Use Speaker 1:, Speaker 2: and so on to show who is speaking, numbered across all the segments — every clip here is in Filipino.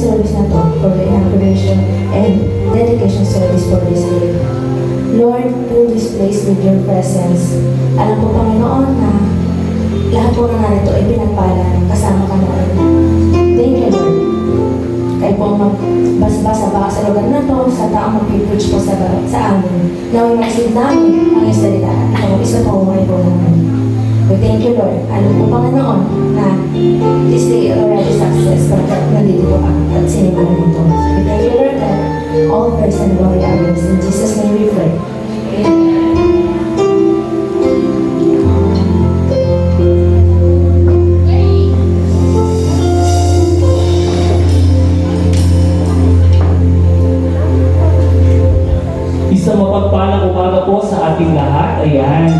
Speaker 1: service na to for the inauguration and dedication service for this day. Lord, fill this place with your presence. Alam po, Panginoon, na lahat po na narito ay pinagpala kasama ka namin. Thank you, Lord. Kayo po ang magbasa baka sa lugar na to, sa taong mag-preach po sa amin. Na may maisin namin ang iyong salita at ikaw isa po umay po namin. We thank you, Lord. Alam po, Panginoon, na this day already success kapag nandito po at sinimulan nito. We thank you, Lord, that all praise and glory are yours. In Jesus' name we pray. Amen.
Speaker 2: Isang mapagpalang umaga po sa ating lahat. Ayan.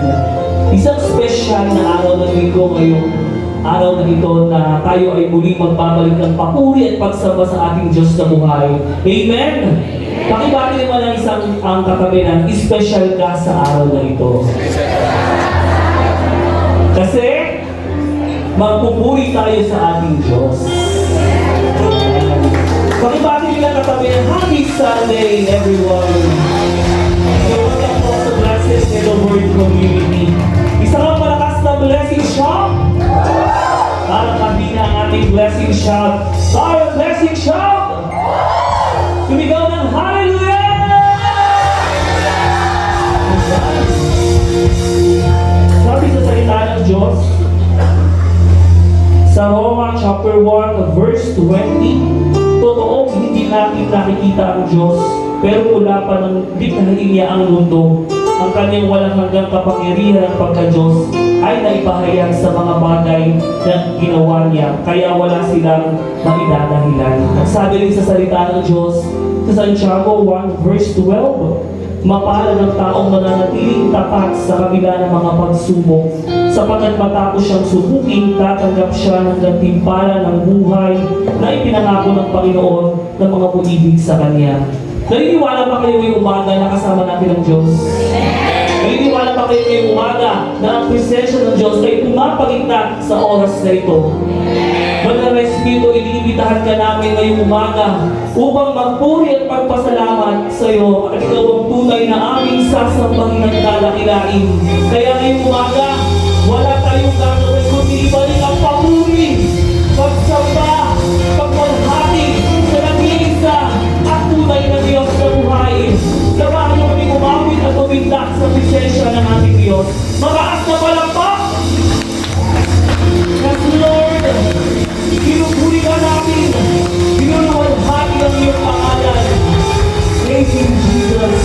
Speaker 2: Isang special na araw ng linggo ngayong araw na ito na tayo ay muling magbabalik ng papuri at pagsamba sa ating Diyos na buhay. Amen? Pakibati naman ang isang ang katabi ng special ka sa araw na ito. Kasi magpupuri tayo sa ating Diyos. Pakibati nila katabi ng Happy Sunday, everyone! So, welcome po sa Blessed Hello Word Community. Isang ang malakas na blessing shout. Parang kanina ang ating blessing shout. Tayo blessing shout! Sumigaw ng Hallelujah! Sabi sa salita ng Diyos, sa Roma chapter 1 verse 20, totoong hindi natin nakikita ang Diyos, pero mula pa nang likhain niya ang mundo, ang kanyang walang hanggang kapangyarihan ng pagka-Diyos ay naipahayag sa mga bagay na ginawa niya, kaya wala silang maidadahilan. At sabi rin sa salita ng Diyos, sa Santiago 1 verse 12, mapalad ang taong mananatiling tapat sa kabila ng mga pagsubok, sapagkat matapos siyang subukin, tatanggap siya ng gantimpala ng buhay na ipinangako ng Panginoon ng mga pumibig sa Kanya. Naniniwala ba kayo ngayong umaga na kasama natin ang Diyos? Naniniwala ba kayo ngayong umaga na ang presensya ng Diyos ay pumapagitna sa oras na ito? Banal na Espiritu, iniimbitahan ka namin ngayong umaga upang magpuri at pagpasalamat sa iyo at ikaw ang tunay na aming sasambahin at dalakilain. Kaya ngayong umaga, wala tayong gagawin kundi ibalik ang papuri, pagsamba, pagmalhati sa nag-iisa at tunay na Diyos na buhay. Samahan mo kami umawit at umindak sa presensya ng ating Diyos. Mataas na palakpak! Yes, Lord! Pinupuri ka namin! Pinuluwalhati ang iyong pangalan. Thank you, Jesus!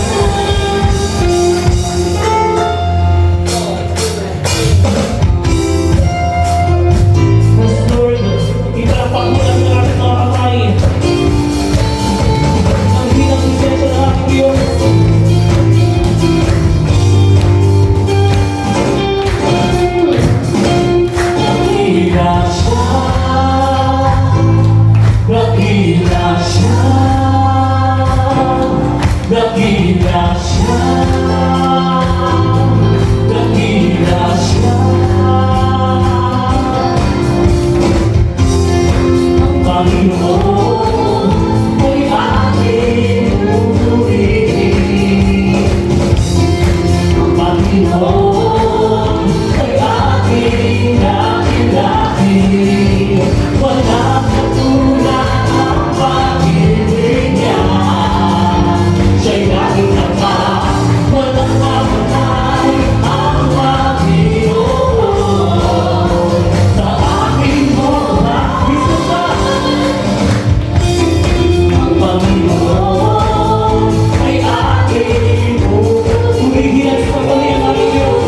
Speaker 2: Ay aking pupulihin sa kanyang Diyos.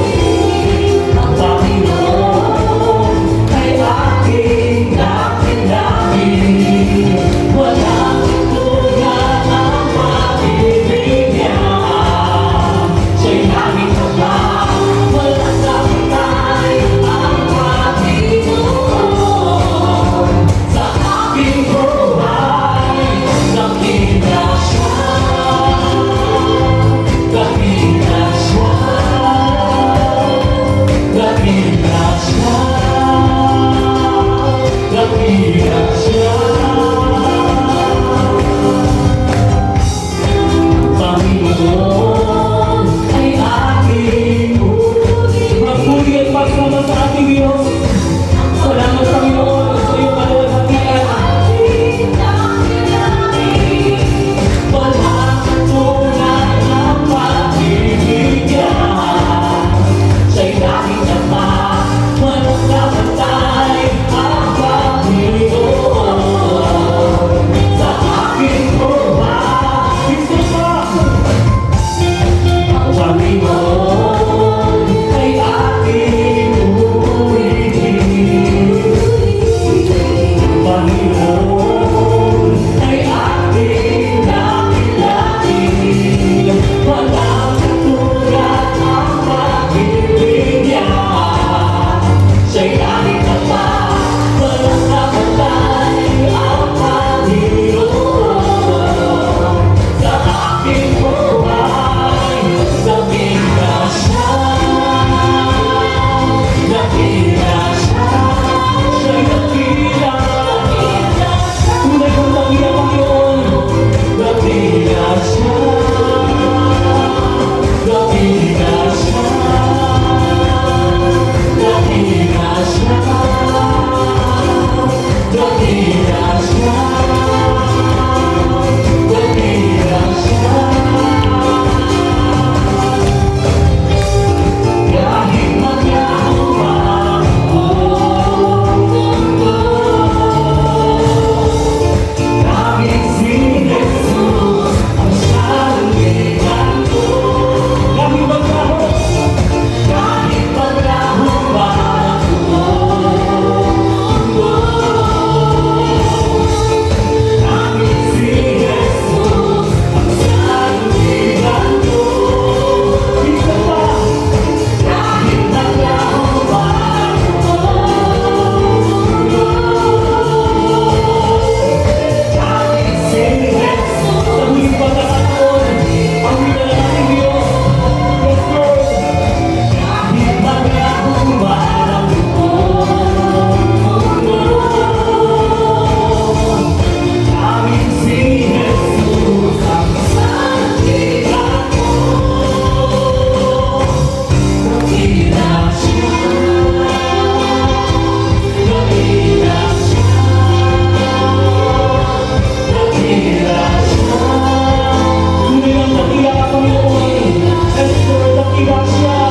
Speaker 2: Dakila siya.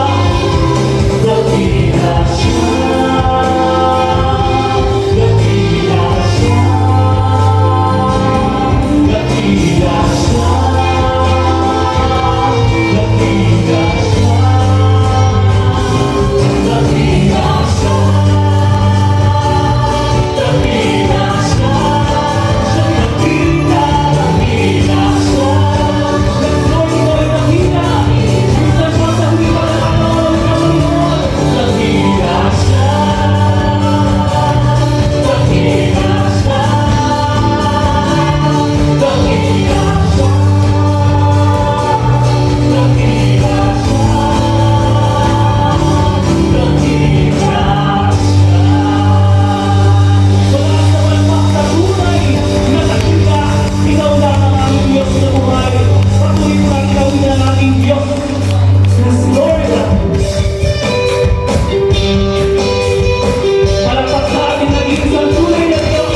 Speaker 2: Dakila siya. Dakila siya. Dakila siya. Dakila siya. Dakila siya. Dakila siya. Dakila, dakila siya. Lord, ikaw ay dakila. Jesus, masabi ka ng Panginoon, Panginoon. Dakila siya. Dakila siya. Dakila siya. Dakila siya. Dakila siya. Wala naman magkatunay na dakila. Ikaw lang ang aming Diyos na buhay. Patuloy mo lang gawin ang aming Diyos. Yes, Lord. Palakpak sa ating nag-iisang tunay na Diyos.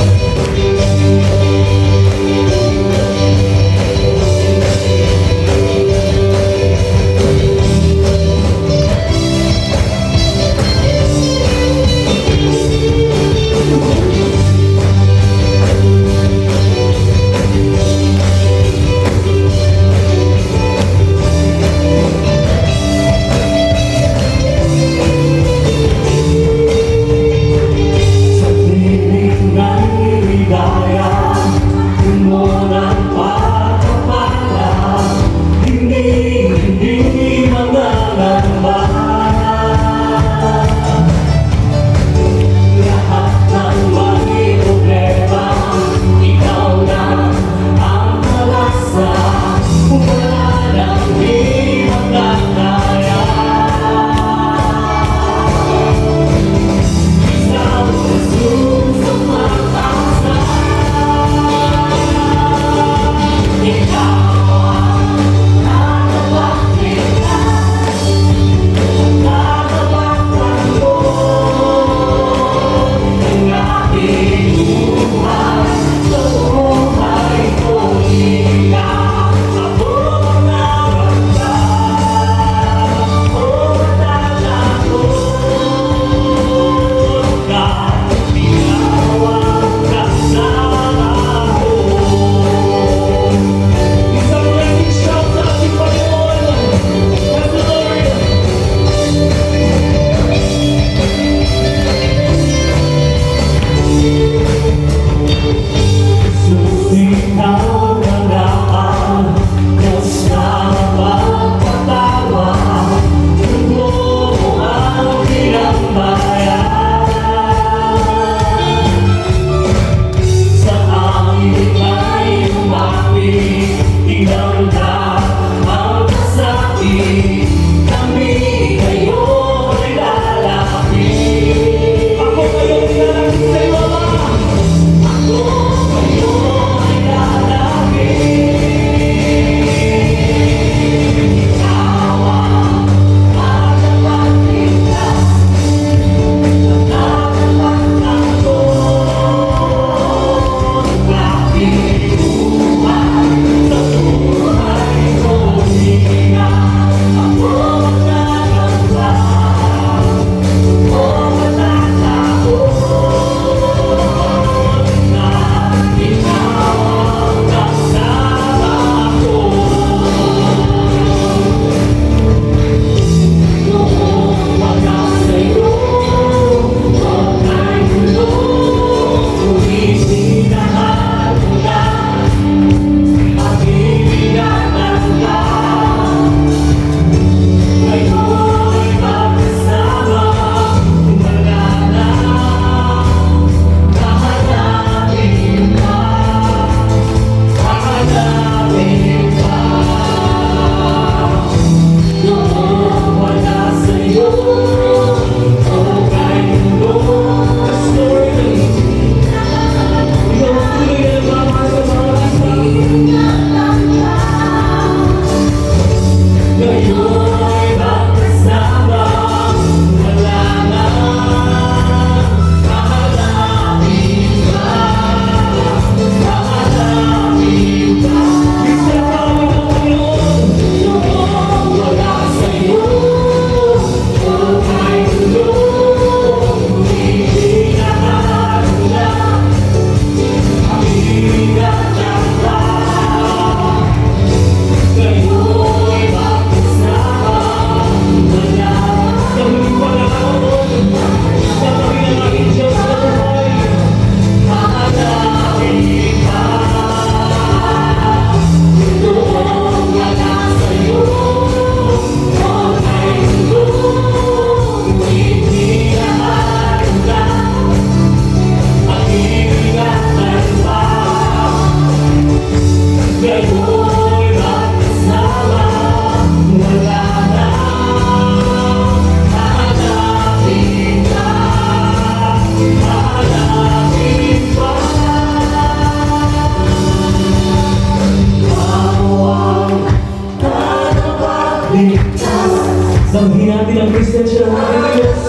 Speaker 2: Damhin natin ang presensya ng ating Diyos.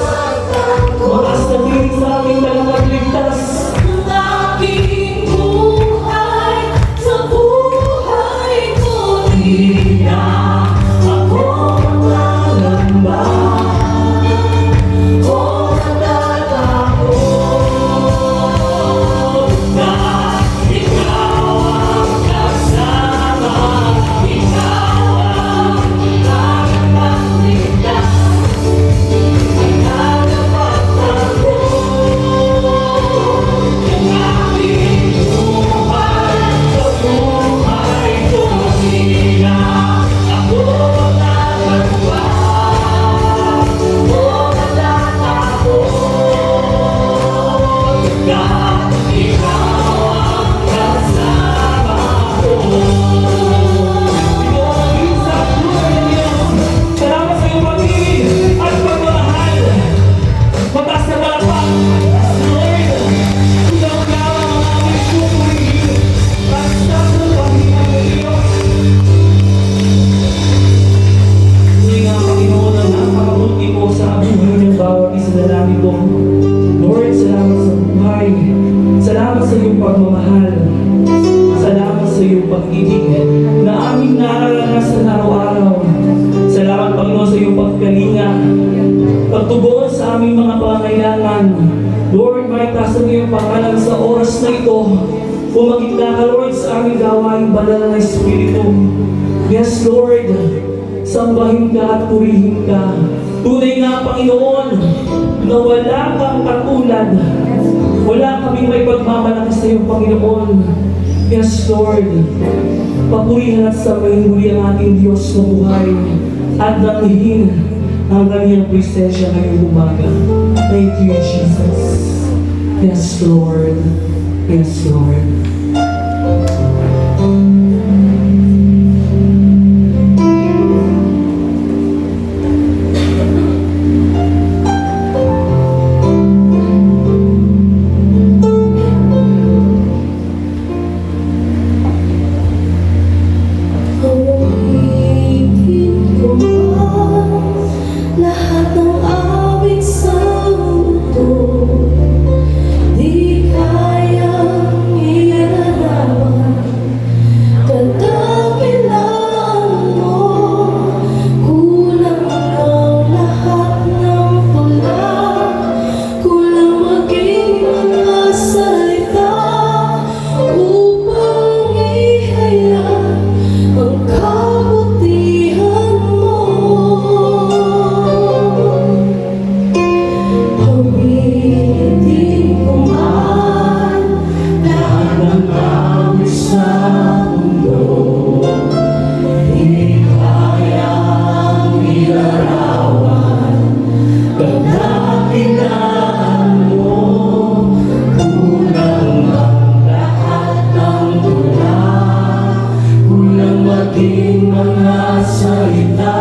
Speaker 2: Makas na tinig sa ating tagapagligtas.
Speaker 3: Ang aking buhay, sa buhay ko di na ako maglalamba o magtatakot na ikaw ang kasama, ikaw ang tagapagligtas,
Speaker 2: Salamat sa iyong pag-ibig at pagmamahal. Mataas na palakpak. Lord, ikaw lang ang aming pupurihin. Basta sa Panginoon ng Diyos. Hindi nga, Panginoon, ang napakabuti mo sa buhay ng bawat isa na namin ito. Lord, salamat sa buhay. Salamat sa iyong pagmamahal. Salamat sa iyong pag-ibig na aming nararanasan araw-araw. Salamat, Panginoon, sa iyong pagkalinga, pagtugon sa aming mga pangangailangan. Lord, maitaas ang iyong pangalan sa oras na ito. Pumakit ka, Lord, sa aming gawaing banal na Espiritu. Yes, Lord, sambahin ka at purihin ka. Tunay nga, Panginoon, na wala kang katulad. Wala kaming may pagmamalaki sa iyong Panginoon. Yes, Lord, papurihan at sambahin muli ang ating Diyos na buhay at damihin ang kanyang presensya ngayong umaga. Thank you, Jesus. Yes, Lord. Yes, Lord.
Speaker 3: Awitin ko man lahat ng awit sa mundo, di kayang ilarawan kadakilaan mo. Kulang ang lahat ng tula, kulang maging mga salita upang ihayag ang kabutihan mo. Awitin ko man lahat ng awit sa mundo, di kayang ilarawan kadakilaan mo. Kulang ang lahat ng tula, kulang maging mga salita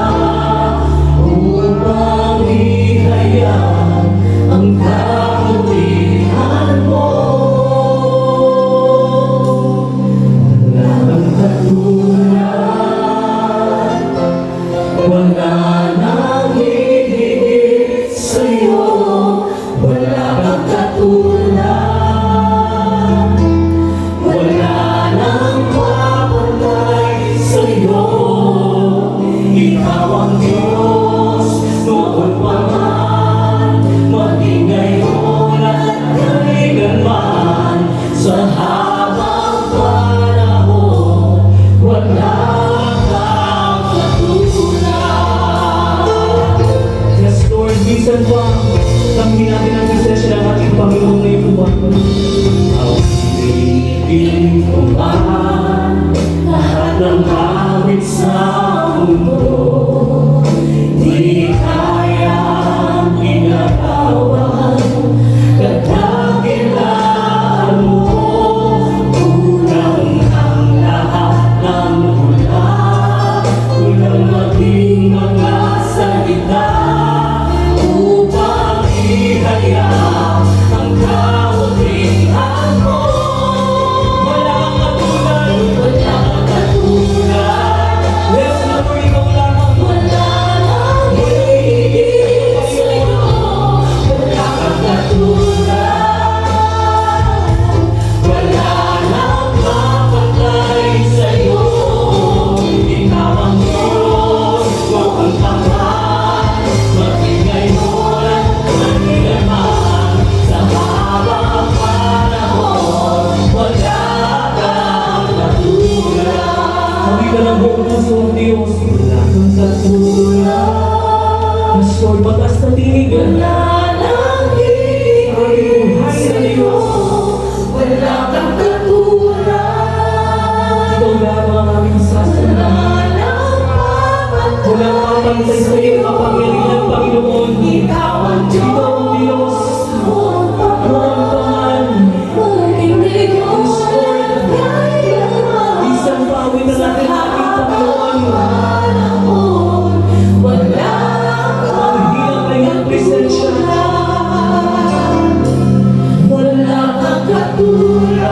Speaker 3: upang ihayag ang kabutihan mo. Wala kang katulad, wala nang hihigit sa'yo. Wala kang katulad, wala nang mapatay sa'yo. Ikaw ang Diyos noon pa man, maging ngayon at kailanman. Sa habang panahon, wala kang katulad.
Speaker 2: Yes, Lord, minsan pa, damhin natin ang presensya ng ating Panginoon ngayong umaga.
Speaker 3: Awitin ko man lahat ng awit sa mundo, di kayang inagawan kadakilaan mo. Kulang ang lahat ng tula, kulang maging mga salita upang ihayag ang kabutihan mo.
Speaker 2: Wala kang katulad.
Speaker 3: Wala kang katulad,
Speaker 2: Yes, Lord, ikaw lamang.
Speaker 3: wala nang
Speaker 2: Lord, mataas na tinig.
Speaker 3: Lalangin sa'yo, wala kang katulad.
Speaker 2: Ikaw lamang ang aming sasalan. Walang papantay sa iyong kapangyarihan, Panginoon.
Speaker 3: Ikaw ang
Speaker 2: Ikaw ang Diyos. Noon pa man, isang bawin na natin ating Panginoon. Ang hirap na iyong presensya.
Speaker 3: Wala kang katulad,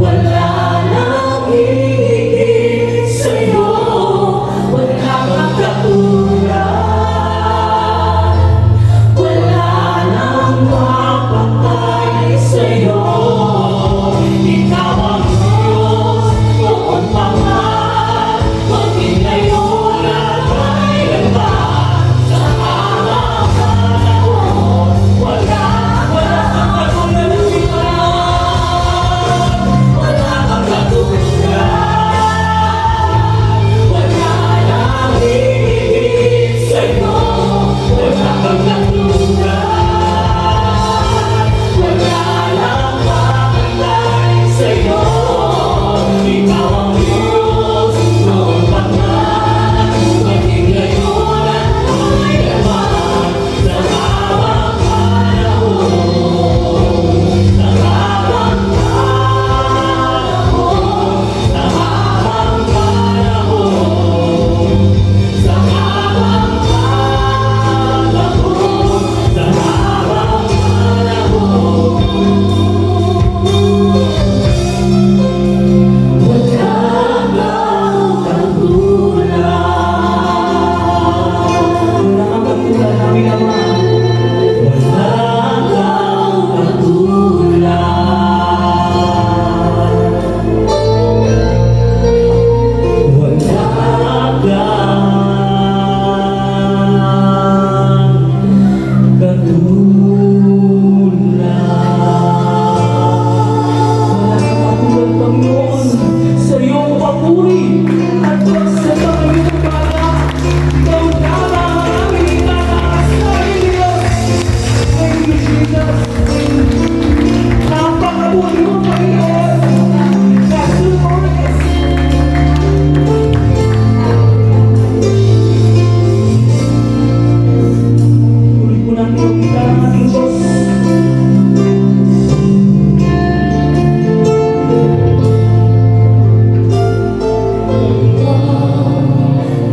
Speaker 3: wala nang hihigit sa'yo, wala kang katulad, wala nang mapatay sa'yo. Ikaw ang Diyos, noon pa man, maging ngayon at kailanman, sa araw panahon, wala kang katulad ng Panginoon. Wala kang katulad, wala nang hihigit sa'yo, wala kang katulad, wala nang makatay sa'yo. Ikaw ang Diyos, noon pa man, maging ngayon at kailanman, sa habang panahon, sa habang panahon, sa habang panahon, sa habang panahon, sa habang panahon. Wala kang katulad.
Speaker 2: Wala kang katulad namin, Ama.
Speaker 3: Wala kang katulad. Wala kang katulad.
Speaker 2: Wala kang katulad, Panginoon. Sa iyong papuri at Diyos sa iyong bala. Ikaw lamang ang aming itataas sa Diyos. Thank you, Jesus. Napakabuti mo, Panginoon. Kasunod. Tuloy po natin yung kita ng ating Diyos.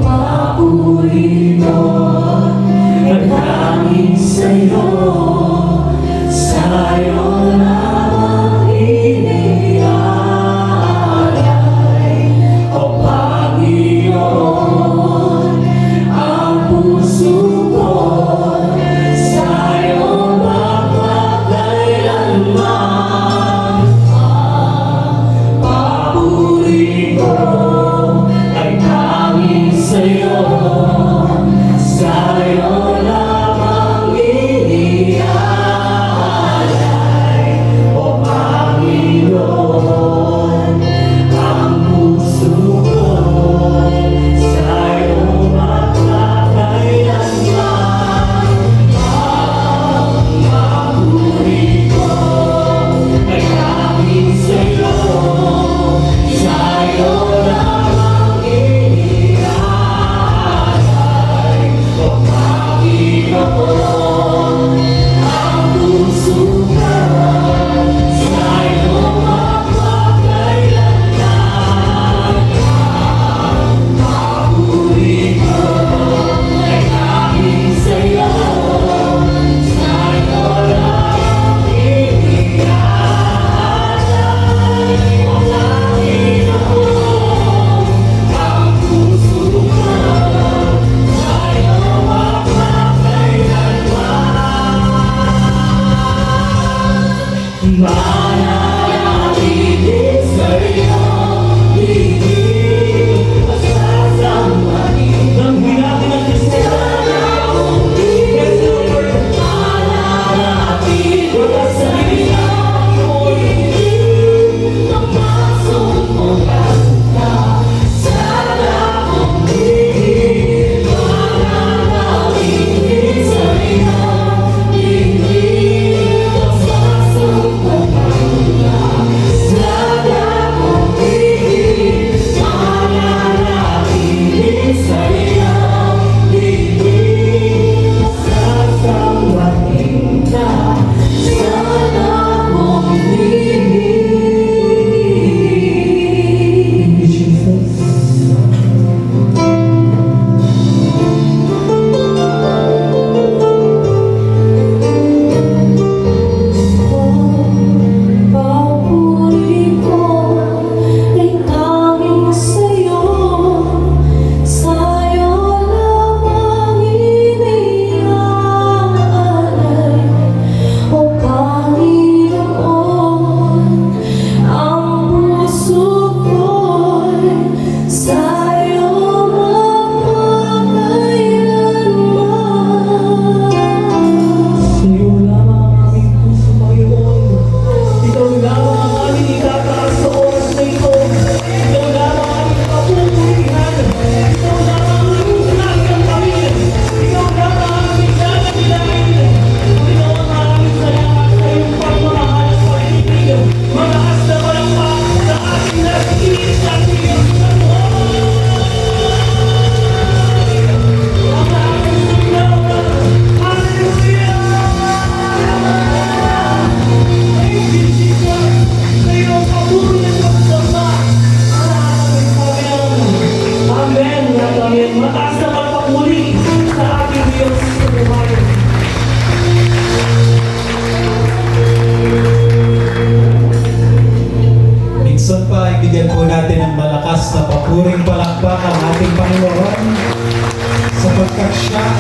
Speaker 3: Papuri ko ay tanging sa'yo, sa'yo lamang iniaalay. O Panginoon, ang puso ko sa'yo magpakailanman. Papuri ko ay tanging sa'yo, sa'yo lamang iniaalay. O Panginoon, ang puso ko sa'yo magpakailanman. Ang papuri ko ay tanging sa'yo, sa'yo lamang iniaalay. O Panginoon,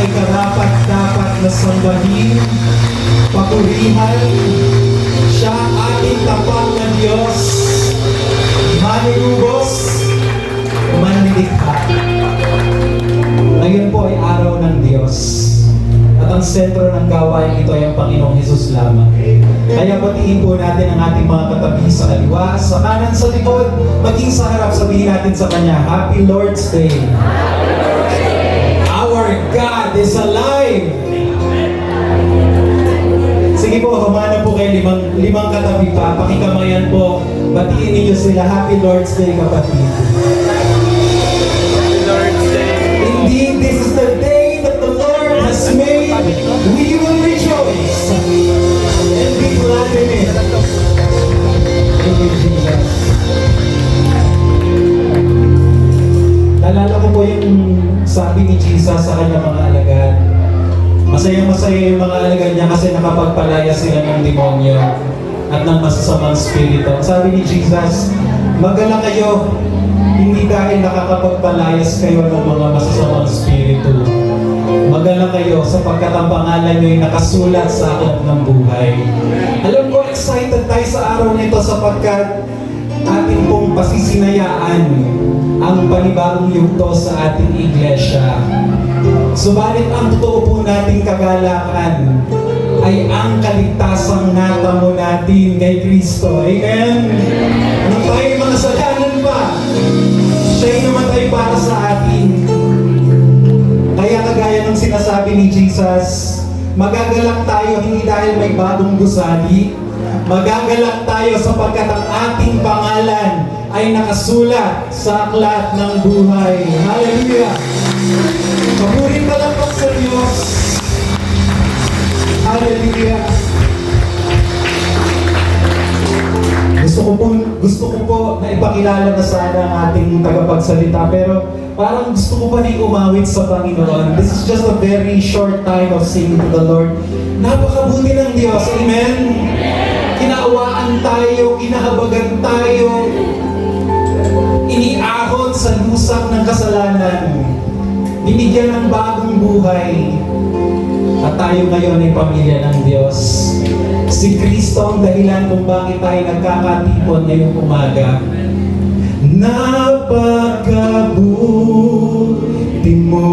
Speaker 4: ay karapat-dapat na sambahin, papurihan. Siya ang ating tapat na Diyos, manunubos, manlilikha. Ngayon po ay araw ng Diyos. At ang sentro ng gawain ito ay ang Panginoong Hesus lamang. Kaya batiin po natin ang ating mga katabi sa kaliwa, sa kanan, sa likod, maging sa harap, sabihin natin sa Kanya, Happy Lord's Day! Our God is alive! Sige po, humana po kayo limang katabi pa, pakikamayan po, batiin ninyo sila, Happy Lord's Day, kapatid! Indeed, this is the day that the Lord has made. We will rejoice and be glad in it. Thank you, Jesus. Naalala ko po yung sabi ni Jesus sa kanyang mga alagad. Masaya-masaya yung mga alagad niya kasi nakapagpalaya sila ng demonyo at ng masasamang spirito. Ang sabi ni Jesus, magala kayo, hindi dahil nakakapagpalayas kayo ng mga masasamang spirito. Magala kayo sapagkat ang pangalan nyo ay nakasulat sa aklat ng buhay. Alam ko, excited tayo sa araw nito sapagkat ating pong pasisinayaan ang panibagong yugto sa ating iglesia. Subalit ang totoo po nating kagalakan ay ang kaligtasang natamo natin kay Kristo. Amen? Nung tayo mga sadanan pa, siya'y namatay para sa atin. Kaya kagaya ng sinasabi ni Jesus, magagalak tayo hindi dahil may bagong gusali, magagalak tayo sapagkat ang ating pangalan ay nakasulat sa aklat ng buhay. Hallelujah! Paburin palakpak sa Diyos. Hallelujah! Gusto ko po na ipakilala na sana ang ating tagapagsalita, pero parang gusto ko pa rin umawit sa Panginoon. This is just a very short time of singing to the Lord. Napakabuti ng Diyos. Amen? Kinaawaan tayo, kinahabagan tayo, iniahon sa lusak ng kasalanan, binigyan ng bagong buhay, at tayo ngayon ay pamilya ng Diyos. Si Kristo ang dahilan kung bakit tayo nagkakatipon ngayong umaga. Napakabuti mo.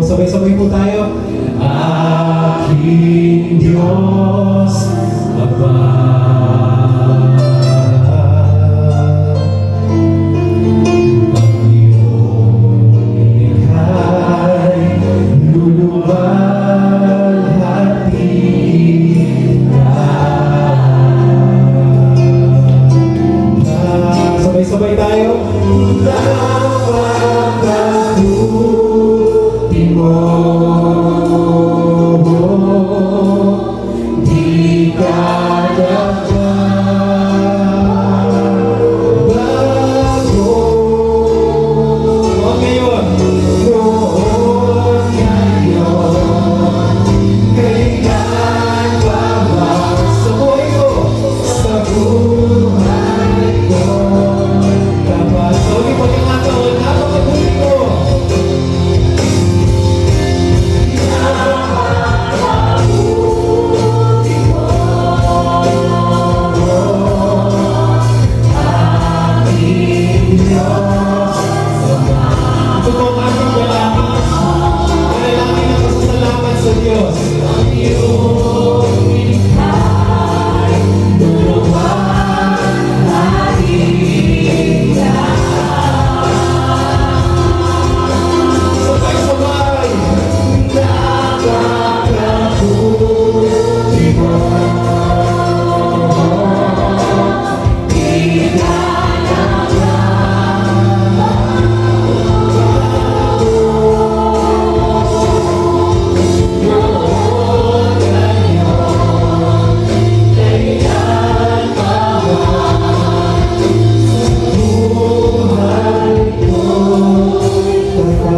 Speaker 4: Sabay-sabay po tayo. Aking Diyos, Ama. Sabay tayo. Napakabuti mo. Di ka nagbabago. Noon ngayon. Noon ngayon. Kailan pa ba sa buhay ko? Sa buhay ko. Sorry po yung mga taon, napakabuti ko. Napakabuti mo. Aking Diyos, Ama. Ito po ang aking dalangin. Dalangin ang pasasalamat sa Diyos. Ang iyong likhay, duluhan, sabay-sabay. Napakabuti mo. Di ka nagbabago. Noon ngayon, kailan pa ba sa buhay ko?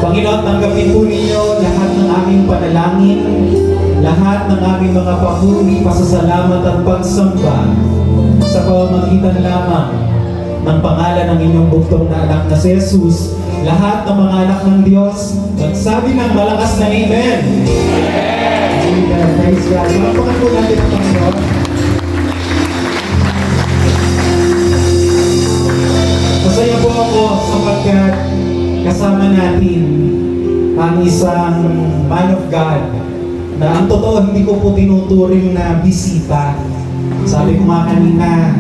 Speaker 4: Panginoon, tanggapin po ninyo lahat ng aming panalangin, lahat ng aming mga papuri, pasasalamat at pagsamba sa pamamagitan lamang ng pangalan ng inyong buktong na anak na si Jesus lahat ng mga anak ng Diyos, magsabi ng malakas na Amen. Amen. Praise God. Malapakan po natin ang Panginoon. Masaya po ako sapagkat kasama natin ang isang man of God na ang totoo hindi ko po tinuturing na bisita. Sabi ko nga kanina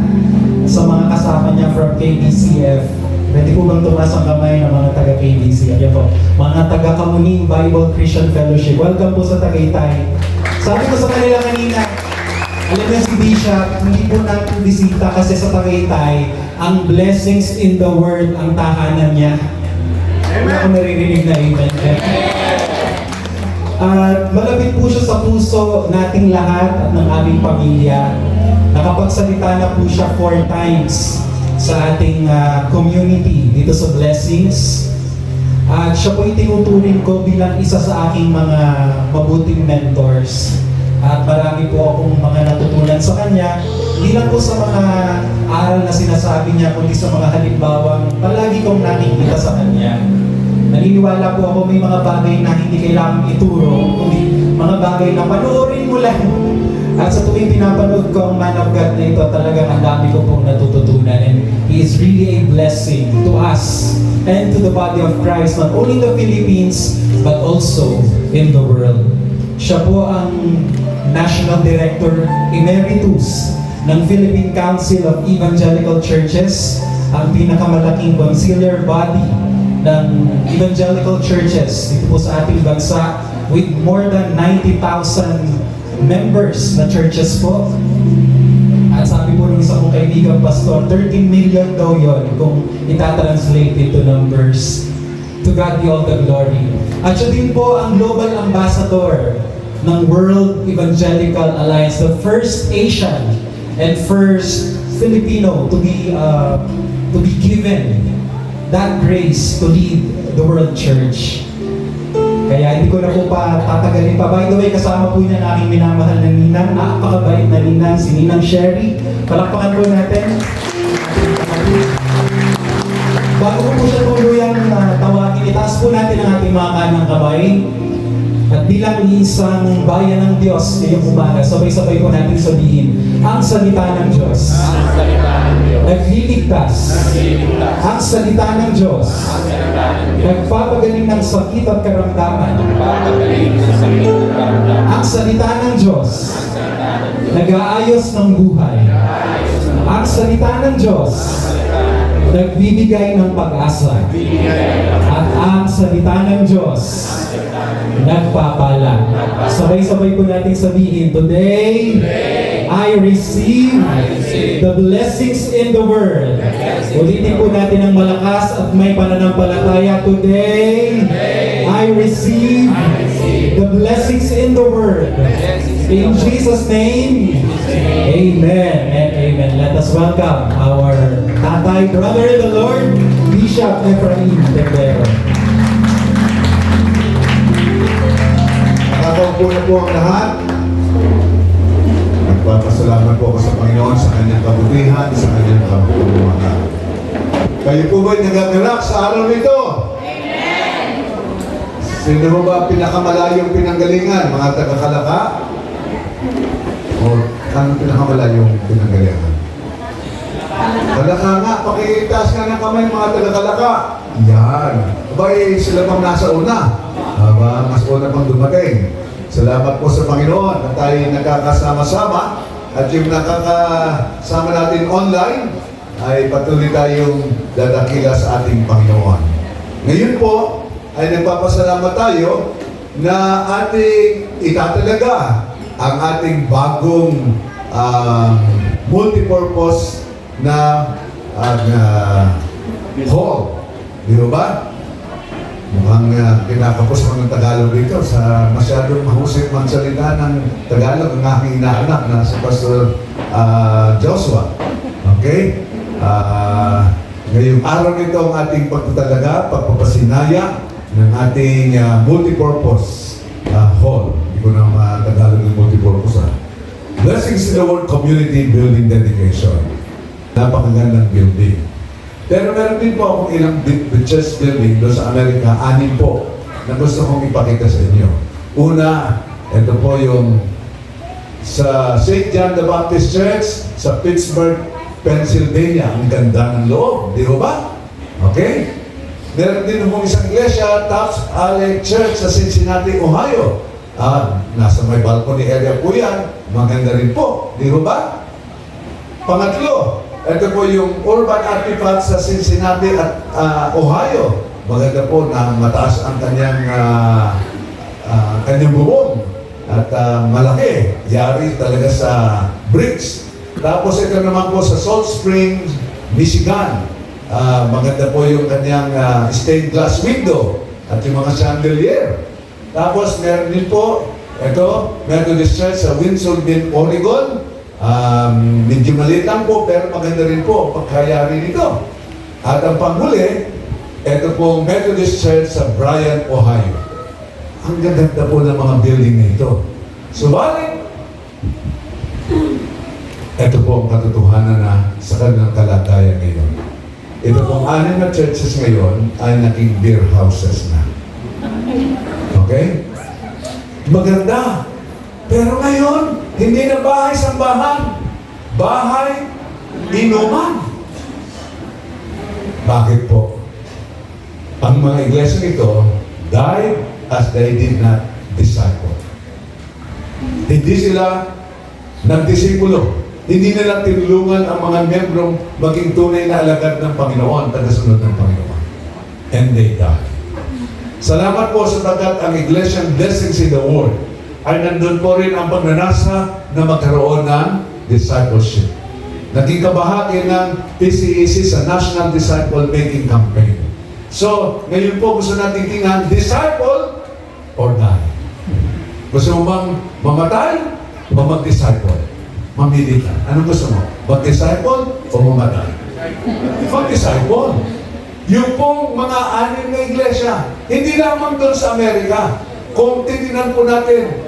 Speaker 4: sa mga kasama niya from KBCF, pwede po bang tumas ang kamay ng mga taga-KBCF? Yan po, mga taga-Kamuning Bible Christian Fellowship. Welcome po sa Tagaytay. Sabi ko sa kanila kanina, alam niyo si Bishop, hindi po natin bisita kasi sa Tagaytay, ang blessings in the Word ang tahanan niya. Amen. Ako naririnig na amen. At malapit po siya sa puso nating lahat at ng aming pamilya. Nakapagsalita na po siya 4 times sa ating community dito sa Blessings. At siya po itinuturing ko bilang isa sa aking mga mabuting mentors. At marami po akong mga natutunan sa kanya, hindi lang po sa mga aral na sinasabi niya, kundi sa mga halimbawang palagi kong nakikita sa kanya. Naniniwala po ako may mga bagay na hindi kailangang ituro, kundi mga bagay na panoorin mo lang. At sa tuwing pinapanood ko ang man of God na ito, talagang ang dami ko pong natututunan. And he is really a blessing to us and to the body of Christ, not only in the Philippines, but also in the world. Siya po ang National Director Emeritus ng Philippine Council of Evangelical Churches, ang pinakamalaking conciliar body ng evangelical churches dito po sa ating bansa with more than 90,000 members na churches po. At sabi po ng isa kong kaibigan pastor, 13 million daw yun kung itatranslate into numbers. To God be all the glory. At siya din po ang global ambassador ng World Evangelical Alliance, the first Asian and first Filipino to be given that grace to lead the world church. Kaya hindi ko na po pa tatagalin pa. By the way, kasama po niya ang aking minamahal na ninang, napakabait na ninang, si Ninang Sherry. Palakpakan po natin. Bago po siya tuluyang tawagin, itaas po natin ang ating mga kanang kamay. At bilang isang bayan ng Diyos ngayong umaga, sabay-sabay po natin sabihin, ang salita ng Diyos. Nagliligtas. Ang salita ng Diyos. Nagpapagaling ng sakit at karamdaman. Ang salita ng Diyos. Nag-aayos ng buhay. Ang salita ng Diyos. Nagbibigay ng pag-asa. At ang salita ng Diyos nagpapala. Sabay-sabay po natin sabihin, today, I receive the blessings in the Word. Ulitin po natin ang malakas at may pananampalataya. Today, I receive the blessings in the Word. In Jesus' name, amen and amen. Let us welcome our tatay, brother in the Lord, Bishop Efrain Tendero.
Speaker 5: Nakakaupo na po ang lahat. Nagpapasalamat po ako sa Panginoon sa kanyang kabutihan, sa kanyang kapulungan. Kayo po ba'y nagagalak sa araw nito? Amen! Sino mo ba pinakamalayong pinanggalingan? Mga taga-Kalaka? O anong pinakamalayong pinanggalingan? Kalaka nga, pakitaas nga ng kamay mga taga-Kalaka. Yan. Abay, sila pang nasa una. Aba, mas una pang dumating. Salamat po sa Panginoon na tayo nakakasama-sama at yung nakakasama natin online ay patuloy tayong dadakila sa ating Panginoon. Ngayon po ay nagpapasalamat tayo na ating itatalaga ang ating bagong multipurpose na hall. Di ba? Mukhang kinakapos ko ng Tagalog dito sa masyadong mahusay magsalita ng Tagalog ang aking inaanak na si Pastor Joshua. Okay? Ngayong araw nito ang ating pagtatalaga, pagpapasinaya ng ating multipurpose hall. Hindi ko na Tagalog ng multipurpose. Blessings in the World Community Building Dedication. Napakagandang building. Pero meron din po akong ilang church building doon sa Amerika, 6 po, na gusto kong ipakita sa inyo. Una, ito po yung sa St. John the Baptist Church sa Pittsburgh, Pennsylvania. Ang ganda ng loob, di ba? Okay? Meron din pong isang iglesia, Taft Alley Church sa Cincinnati, Ohio. Nasa may balcony area po yan. Maganda rin po, di ba? Pangatlo, ito po yung Urban Artifact sa Cincinnati at Ohio. Maganda po na mataas ang kanyang bubong at malaki. Yari talaga sa bricks. Tapos ito naman po sa Salt Springs, Michigan. Maganda po yung kanyang stained glass window at yung mga chandelier. Tapos meron din po, ito, Methodist Church sa Windsor, Oregon. Medyo maliit lang po, pero maganda rin po pagkayari nito. At ang panghuli, ito po Methodist Church sa Bryan, Ohio. Ang ganda po ng mga building na ito. Subalit, ito po ang katotohanan na sa kanilang kalagayan ngayon. Ito pong 6 na churches ngayon ay naging beer houses na. Okay? Maganda. Pero ngayon, hindi na bahay-sambahan. Bahay, inuman. Bakit po? Ang mga iglesia nito died as they did not disciple. Hindi sila nagdisipulo. Hindi nila tinulungan ang mga membrong maging tunay na alagad ng Panginoon, tagasunod ng Panginoon. And they died. Salamat po sapagkat ang Iglesiang Blessings in the World ay nandun po rin ang pagnanasa na magkaroon ng discipleship. Naging kabahagi ng PCEC sa National Disciple Making Campaign. So, ngayon po gusto natin tingnan, disciple or die? Gusto mo bang mamatay o mag-disciple? Mamili ka. Anong gusto mo? Mag-disciple o mamatay? Mag-disciple. Yung pong mga 6 na iglesia, hindi lamang doon sa Amerika. Kung titignan po natin,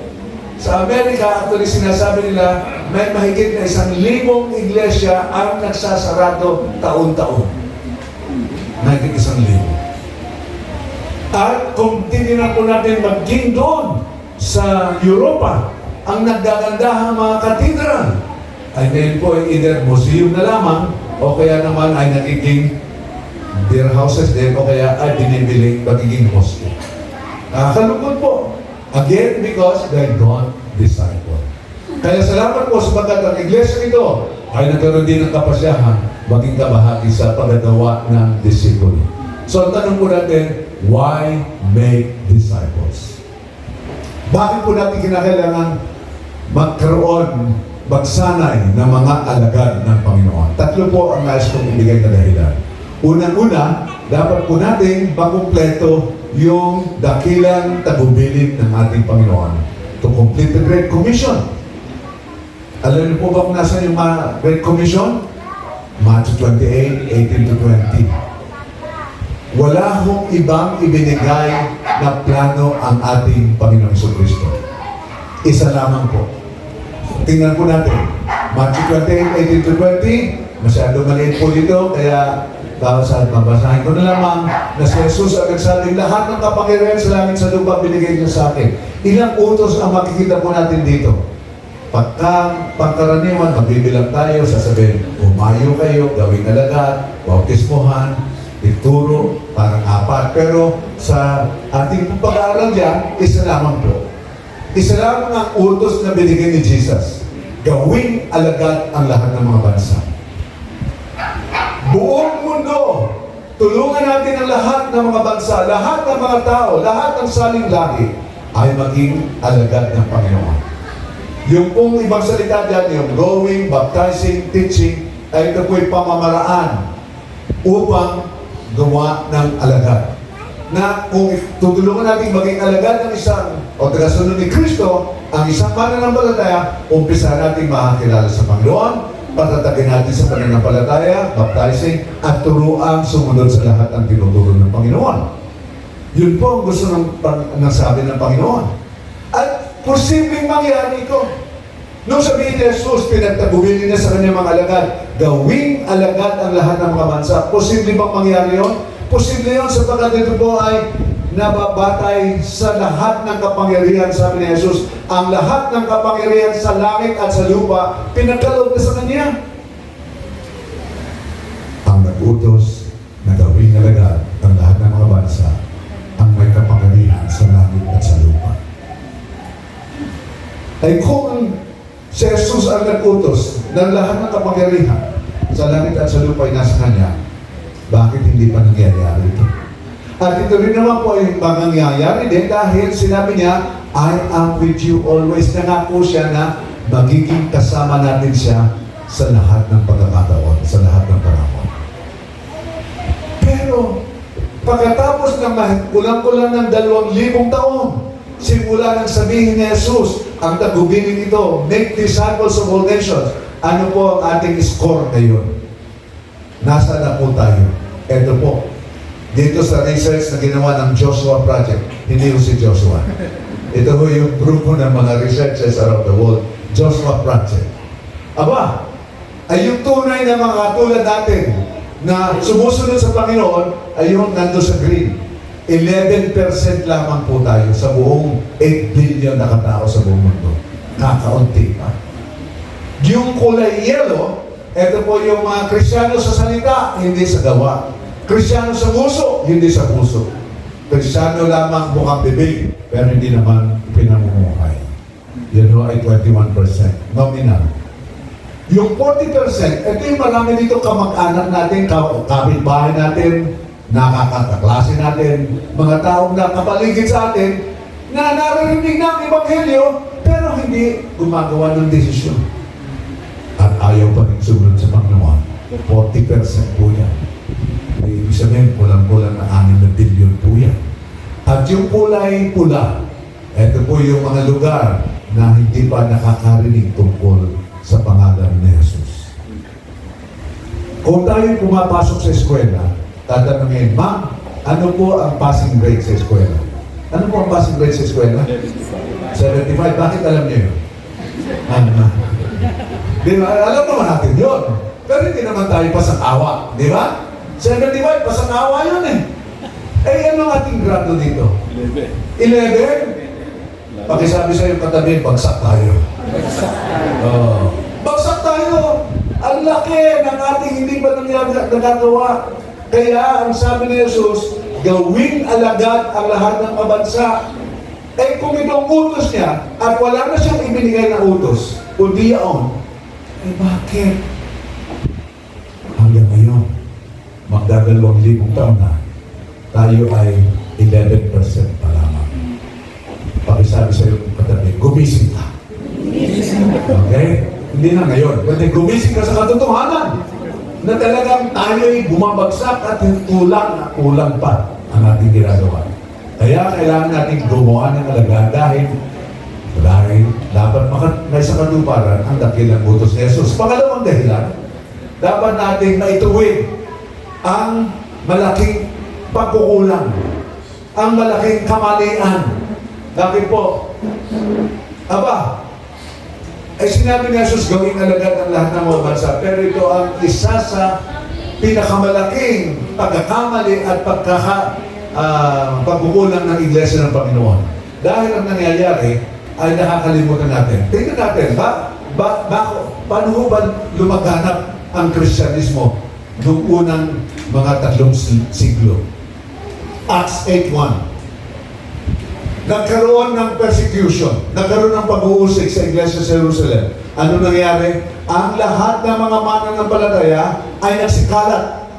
Speaker 5: sa Amerika, actually sinasabi nila, may mahigit na 1,000 iglesia ang nagsasarado taon-taon. Mahigit 1,000. At kung titignan po natin maging doon sa Europa, ang nagdagandahang mga katedral ay ngayon po ay either museum na lamang o kaya naman ay nagiging beer houses din o kaya ay binibiling magiging hostel. Nakakalungkot po. Again, because they don't disciple. Kaya salamat po sapagkat ang iglesia ito ay nagkaroon din ng kapasyahan maging kabahagi sa paggagawa ng disipulo. So, ang tanong po natin, why make disciples? Bakit po natin kinakailangan magkaroon, magsanay ng mga alagad ng Panginoon? 3 po ang nais kong ibigay na dahilan. Unang-una, dapat po natin makumpleto yung dakilang tagubilin ng ating Panginoon to complete the Great Commission. Alam niyo po ba kung nasa yung Great Commission? Matthew 28:18-20. Wala hong ibang ibinigay na plano ang ating Panginoong Jesucristo. Isa lamang po. Tingnan po natin. Matthew 28:18-20. Masyado maliit po dito, kaya sa babasahin ko na lamang na si Jesus ang nagsabing, lahat ng kapangyarihan sa langit sa lupa binigay niyo sa akin. Ilang utos ang makikita po natin dito? Pagkaraniwan, magbibilang tayo, sasabihin, umayo kayo, gawing alagad, bautismohan, ituro, parang 4. Pero sa ating pag-aaral dyan, isa lamang po. Isa lamang ang utos na binigay ni Jesus. Gawing alagad ang lahat ng mga bansa. Buong mundo, tulungan natin ang lahat ng mga bansa, lahat ng mga tao, lahat ng saling lahi ay maging alagad ng Panginoon. Yung pong ibang salita dyan, yung going, baptizing, teaching, ay ito po'y pamamaraan upang gawa ng alagad. Na kung tutulungan natin maging alagad ng isang o tagasunod ni Kristo, ang isang mananampalataya, umpisa natin makakilala sa Panginoon, patatagin natin sa pananampalataya, baptizing, at turuang sumunod sa lahat ang tinuturo ng Panginoon. Yun po ang gusto ng sabi ng Panginoon. At posibleng mangyari ito. Nung sabihin ni Jesus, pinagtagubilin niya sa kanyang mga alagad, gawing alagad ang lahat ng mga bansa. Posible bang mangyari yun? Posible yun sapagkat ito po ay nababatay sa lahat ng kapangyarihan, sabi ni Jesus. Ang lahat ng kapangyarihan sa langit at sa lupa, pinagkaloob na sa Kanya. Ang nag-utos na gawing alagad ang lahat ng mga bansa, ang may kapangyarihan sa langit at sa lupa. Ay kung si Jesus ang nag-utos ng lahat ng kapangyarihan sa langit at sa lupa ay nasa Kanya, bakit hindi pa nangyayari ito? At ito rin naman po yung mangyayari din dahil sinabi niya, I am with you always. Nangako siya na magiging kasama natin siya sa lahat ng pagkakataon, sa lahat ng panahon. Pero, pagkatapos ng kulang-kulang ng 2,000 taon, simula nang sabihin ni Jesus, ang tagubilin ito, make disciples of all nations. Ano po ang ating score ngayon? Nasa na po tayo? Ito po. Dito sa research na ginawa ng Joshua Project, hindi ko si Joshua. Ito po yung grupo ng mga researchers around the world, Joshua Project. Aba, ay yung tunay na mga katulad natin na sumusunod sa Panginoon ay yung nando sa green. 11% lamang po tayo sa buong 8 billion na katao sa buong mundo. Kakaunti pa. Yung kulay yellow, ito po yung mga Kristiyano sa salita, hindi sa gawa. Kristiyano sa puso, hindi sa puso. Kristiyano lamang bukang bibig, pero hindi naman pinamumuhay. Yan ho ay 21%. Nominal. Yung 40%, ito yung marami dito kamag-anak natin, kapitbahay natin, nakakaklase natin, mga taong nakapaligid sa atin, na naririnig ng Ebanghelyo, pero hindi gumagawa ng desisyon. At ayaw pa rin sumunod sa Panginoon. 40% po yan. Ibig sabihin, kulang-kulang na 6 na bilyon po yan. At yung kulay pula, ito po yung mga lugar na hindi pa nakakarinig tungkol sa pangalan ni Jesus. Kung tayo pumapasok sa eskwela, tatanungin, Ma'am, ano po ang passing grade sa eskwela? Ano po ang passing grade sa eskwela? 75. Bakit alam niyo yun? Ano? Di ba? Alam naman natin yun. Pero hindi naman tayo pasang-awa. Di ba? 75, pasang-awa yun eh. Eh, ano ang ating grado dito? 11? Pakisabi sa'yo katabi, bagsak tayo. Bagsak tayo! Ang laki ng ating hindi pa nagagawa. Kaya, ang sabi ni Jesus, gawing alagad ang lahat ng mabansa. Eh, kung itong utos niya, at wala na siyang ibinigay na utos, kundi yaon, eh bakit? Hanggang ngayon, magdadalawang taon na, tayo ay 11% pa lamang. Pakisabi sa iyo katabi, gumising ka. Okay? Hindi na ngayon. Kundi gumising ka sa katotohanan na talagang tayo ay bumabagsak at kulang pa ang ating ginagawa. Kaya kailangan natin gumawa ng alaga dahil dapat may sa katuparan ang dakilang utos ni Jesus. Pangalawang dahilan, dapat natin maituwid ang malaking pagkukulang, ang malaking kamalian. Bakit po? Aba, ay sinabi ni Jesus gawing alagad ang lahat ng mga bansa, pero ito ang isa sa pinakamalaking pagkakamali at pagkukulang ng Iglesia ng Panginoon. Dahil ang nangyayari ay nakakalimutan natin. Tingnan natin, paano ho ba lumaganap ang Kristyanismo noong unang mga 3 siglo? Acts 8:1. Nagkaroon ng persecution, nagkaroon ng pag-uusig sa Iglesia sa Jerusalem. Ano nangyari? Ang lahat ng mga mananampalataya ay nagsikalat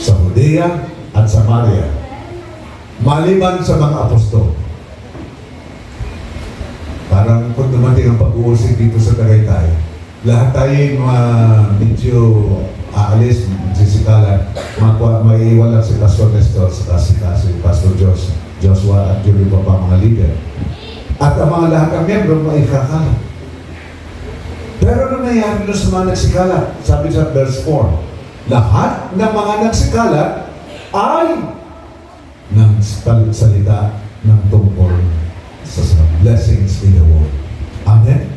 Speaker 5: sa Judea at Samaria, maliban sa mga apostol. Parang kung dumating ang pag-uusig dito sa Tagaytay, lahat tayo medyo aalis, sisikalan, maiiwan lang si Pastor Nestor, si Pastor Joshua at yung iba pa mga leader. At ang mga lahat ng miyembro maikakalat. Pero ano nangyari doon sa mga nagsikalat? Sabi sa verse 4, lahat ng mga nagsikalat ay ng salita ng tungkol sa blessings in the world. Amen?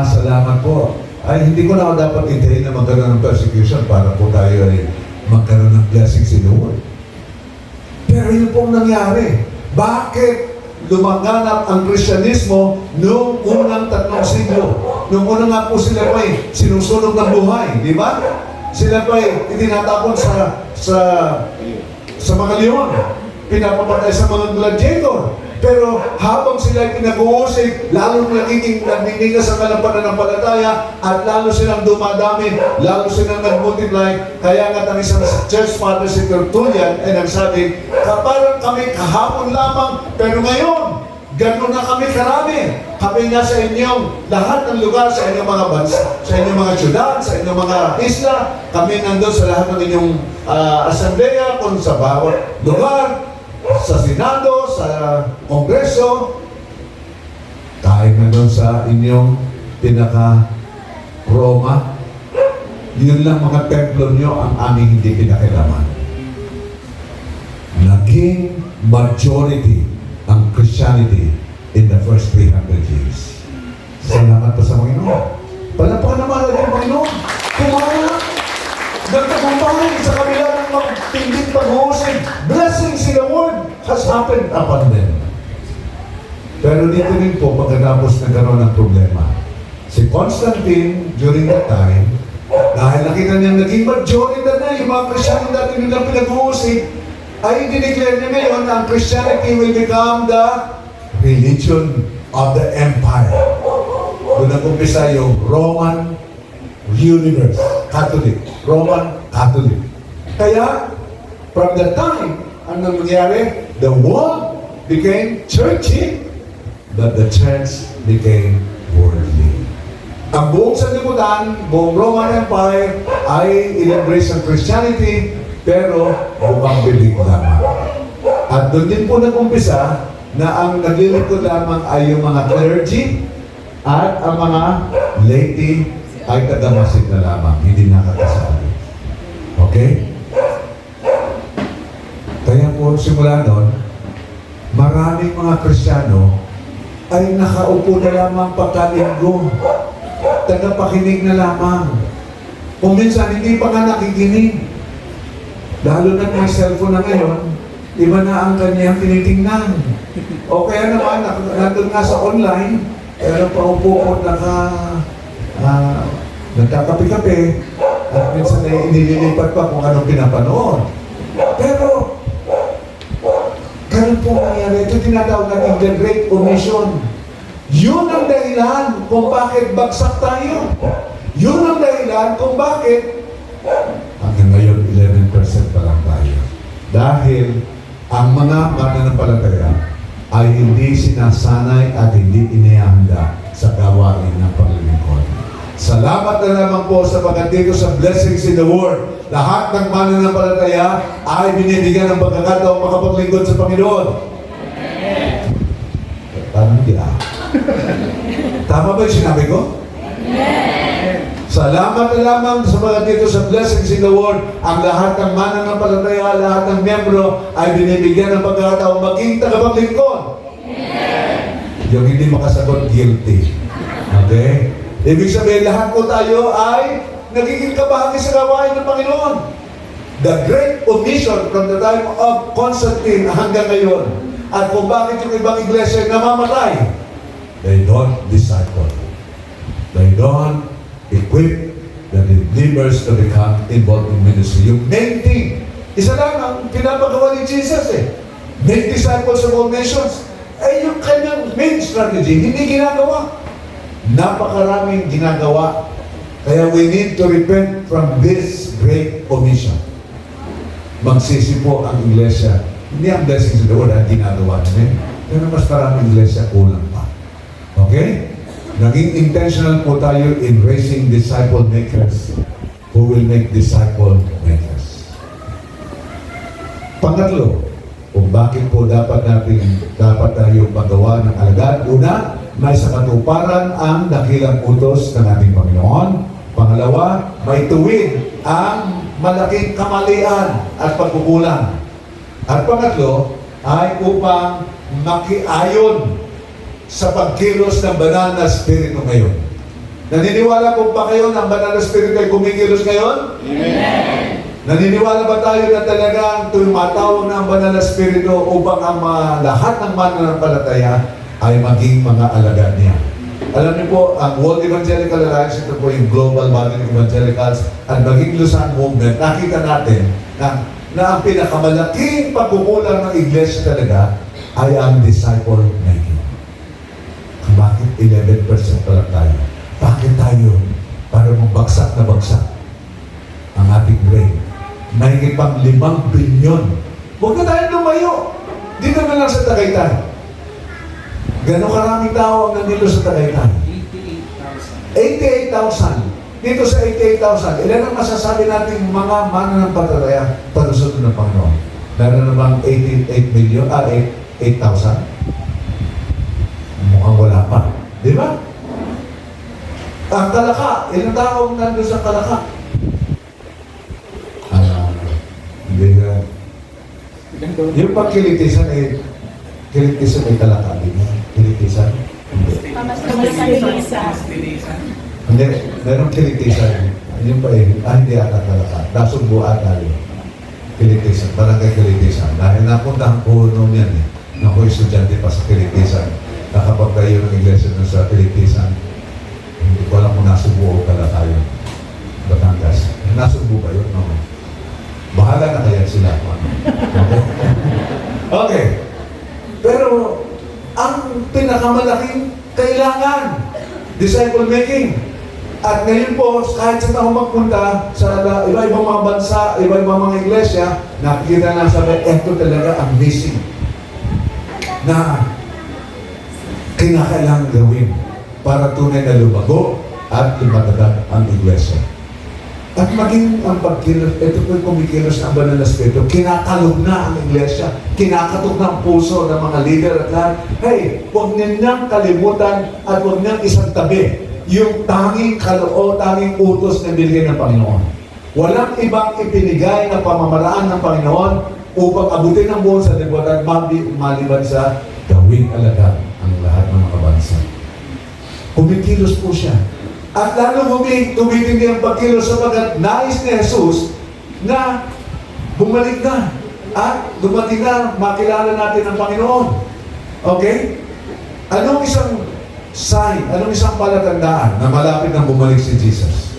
Speaker 5: Salamat po. Ay, hindi ko na dapat hintayin na magkaroon ng persecution para po tayo ay magkaroon ng blessings in the world. Pero yun pong nangyari. Bakit lumaganap ang Kristyanismo noong unang 3 siglo? Noong una nga po sila pa'y sinusunog ng buhay, di ba? Sila pa'y itinatapon sa mga leon. Pinapapatay sa mga gladiator. Pero habang sila pinag-uusig, lalo nagiging nagningigas ang kanilang pananampalataya at lalo silang dumadami, lalo silang nag-multiply. Kaya nga ang isang church father si Tertullian ay nagsabi, parang kami kahapon lamang, pero ngayon, gano'n na kami karami. Kami nga sa inyong lahat ng lugar, sa inyong mga bansa, sa inyong mga syudad, sa inyong mga isla, kami nandun sa lahat ng inyong asambleya, kung sa bawat lugar, sa Senado, sa Kongreso, kahit nandun sa inyong pinaka-Roma, yun lang mga templo nyo ang aming hindi pinakilaman. Naging majority ang Christianity in the first 300 years. Salamat po sa Panginoon. Palapakan naman natin ang Panginoon. Kumana. Nagtagumpay sa kabila ng magtinding pag-uusig. Blessings in the world has happened upon them. Pero dito rin po, pagkatapos nagkaroon ng problema. Si Constantine, during that time, dahil nakita niya naging majority na yung mga Krisyano dati nilang pinag-uusig, ay dineclare niya ngayon na ang Christianity will become the religion of the empire. Doon nag-umpisa yung Roman universe, Catholic, Roman Catholic. Kaya, from that time, ang nangyari, the world became churchy, but the church became worldly. Ang buong sanlibutan, buong Roman Empire ay in-embrace ang Christianity, pero bukang bibig lamang. At doon din po nag-umpisa na ang naglilingkod lamang ay yung mga clergy at ang mga laity ay kadamasid na lamang, hindi nakakasali. Okay? Kaya po simula noon, maraming mga Kristiyano ay nakaupo na lamang pagkalinggo. Tagapakinig na lamang. Kung minsan, hindi pa nga nakikinig. Lalo na may cellphone na ngayon, iba na ang kanyang tinitingnan. O kaya naman, nandun nga sa online, pero paupo ko nagkakape-kape, at minsan ay inililipat pa kung anong pinapanood. Pero, ganun po nangyari. Ito tinatawag natin the Great Omission. Yun ang dahilan kung bakit bagsak tayo. Yun ang dahilan kung bakit hanggang ngayon 11% pa lang tayo. Dahil ang mga mananampalataya ay hindi sinasanay at hindi inihanda sa gawain ng paglilingkod. Salamat na naman po sa pagkatito sa blessings in the world. Lahat ng mananampalataya ay binibigyan ng pagkakataong makapaglingkod sa Panginoon. Paano hindi Tama ba yung sinabi ko? Salamat na lamang sa pagkatito sa blessings in the world. Ang lahat ng mananampalataya, lahat ng miyembro ay binibigyan ng pagkakataong maging tagapaglingkod. Yung hindi makasagot, guilty. Okay? Ibig sabihin, lahat po tayo ay nagiging kabahagi sa gawain ng Panginoon. The Great Omission from the time of Constantine hanggang ngayon. At kung bakit yung ibang iglesia namamatay, they don't disciple. They don't equip the believers to become involved in ministry. Yung main thing, isa lang ang pinapagawa ni Jesus Make disciples of all nations. Ay yung kanyang main strategy, hindi ginagawa. Napakaraming ginagawa. Kaya we need to repent from this great omission. Magsisi po ang iglesia. Hindi ang blessings of the world ang ginagawa namin. Pero mas maraming iglesia kulang pa. Okay? Naging intentional po tayo in raising disciple makers who will make disciple makers. Pangatlo, kung bakit po dapat tayo magawa ng alagad. Una, may sa katuparan ang dakilang utos ng ating Panginoon. Pangalawa, may tuwid ang malaking kamalian at pagkukulang. At pangatlo, ay upang makiayon sa pagkilos ng banal na spirito ngayon. Naniniwala po ba kayo na ang banal na Espiritu ay kumikilos ngayon? Amen! Naniniwala ba tayo na talagang tumataw na ang banal na Espiritu upang ang lahat ng mananampalataya ay maging mga alagad niya? Alam niyo po, ang World Evangelical Alliance, ito po yung global body ng evangelicals, at maging Luzon Movement, nakita natin na ang pinakamalaking pagkukulang ng iglesia talaga ay ang disciple making. Bakit 11% pa lang tayo? Bakit tayo para magbagsak na bagsak ang ating grade? Mahigit pang 5 bilyon. Huwag na tayo lumayo. Dito na lang sa Tagaytay. Gano'ng karaming tao ang nandito sa Tagaytay? 88,000. Dito sa 88,000, ilan ang masasabi natin mga mananampalataya panusunod ng Panginoon? Meron na bang 88 million, 8,000? Mukhang wala pa. Di ba? Ang Kalaka, ilang tao nandun sa Kalaka? Hindi na. Yung pagkilitisan ay Kalaka, di ba? Kilitisan? Hindi. Hindi, merong kilitisan. Yung pa hindi ata Kalaka. Dasugbo ata yun. Kilitisan, barangay Kilitisan. Dahil napunta ang puno niyan eh. Ako estudyante pa sa Kilitisan. Nakapagtayo ng iglesia doon sa Kilitisan. Hindi ko alam kung nasubo o Kalaka yun. Batangas. Nasubo ba yun? No. Bahala na kaya sila. Okay? Okay. Pero, ang pinakamalaking kailangan, disciple making. At ngayon po, kahit sa taong magpunta sa iba-ibang mga bansa, iba-ibang mga iglesia, nakikita na sabi, eto talaga ang missing na kinakailangan gawin para tunay na lumago at lumatatag ang iglesia. At maging ang pagkilos, ito po yung kumikilos ng banal na Espiritu, kinakalog na ang iglesia, kinakatok na ang puso ng mga leader at lahat. Hey, huwag ninyang kalimutan at huwag ninyang isang tabi yung tanging kaloo, tanging utos na binigay ng Panginoon. Walang ibang ipinigay na pamamaraan ng Panginoon upang abutin ang buong sanlibutan, maliban sa gawing alagad ang lahat ng mga bansa. Kumikilos po siya. At lalo tumitindi ang pagkilos sapagkat nais ni Jesus na bumalik na at dumating na makilala natin ang Panginoon. Okay? Anong isang sign, anong isang palatandaan na malapit nang bumalik si Jesus?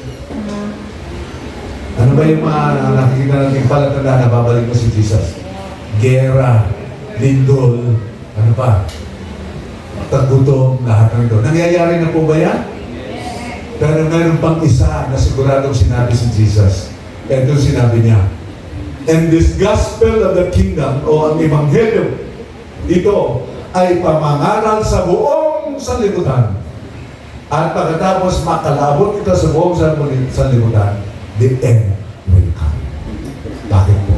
Speaker 5: Ano ba yung mga nakikita natin palatandaan na babalik na si Jesus? Gera, lindol, ano pa? Tagutom, lahat ng ito. Nangyayari na po ba yan? Pero meron pang isa na siguradong sinabi si Jesus. Ito sinabi niya, and this gospel of the kingdom, o ang ebanghelyo, ito ay pamangaral sa buong sanlibutan. At pagkatapos makalabot ito sa buong sanlibutan, the end will come. Bakit po?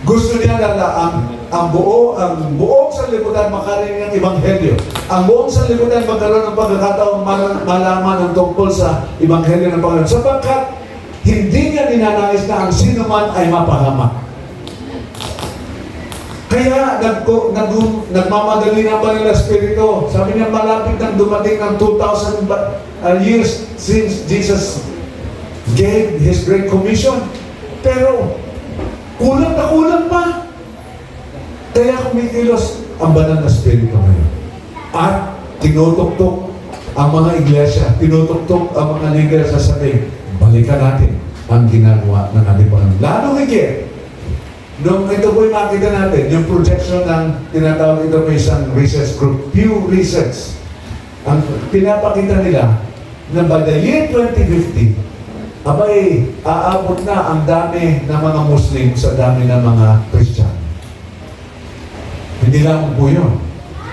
Speaker 5: Gusto niya na ang buong sanlibutan makarinig ng ebanghelyo. Ang buong sanlibutan magkaroon ng pagkakataong malaman ng tungkol sa ebanghelyo ng Panginoon. Sapagkat hindi niya ninanais na ang sino man ay mapahamak. Kaya nagmamadali ng Banal na Espiritu. Sabi niya malapit nang dumating ng 2,000 years since Jesus gave His Great Commission. Pero kulang na kulang pa. Kaya kumikilos ang Banal na Espiritu ngayon. At tinutuktok ang mga iglesia, tinutuktok ang mga leader sa sabi, balikan natin ang ginagawa ng ating Panginoon. Lalo higit, nung ito po yung makita natin, yung projection ng tinatawag ito may isang research group, Pew Research, ang pinapakita nila na by the year 2050, abay, aabot na ang dami ng mga Muslim sa dami ng mga Christian. Hindi lang po yun.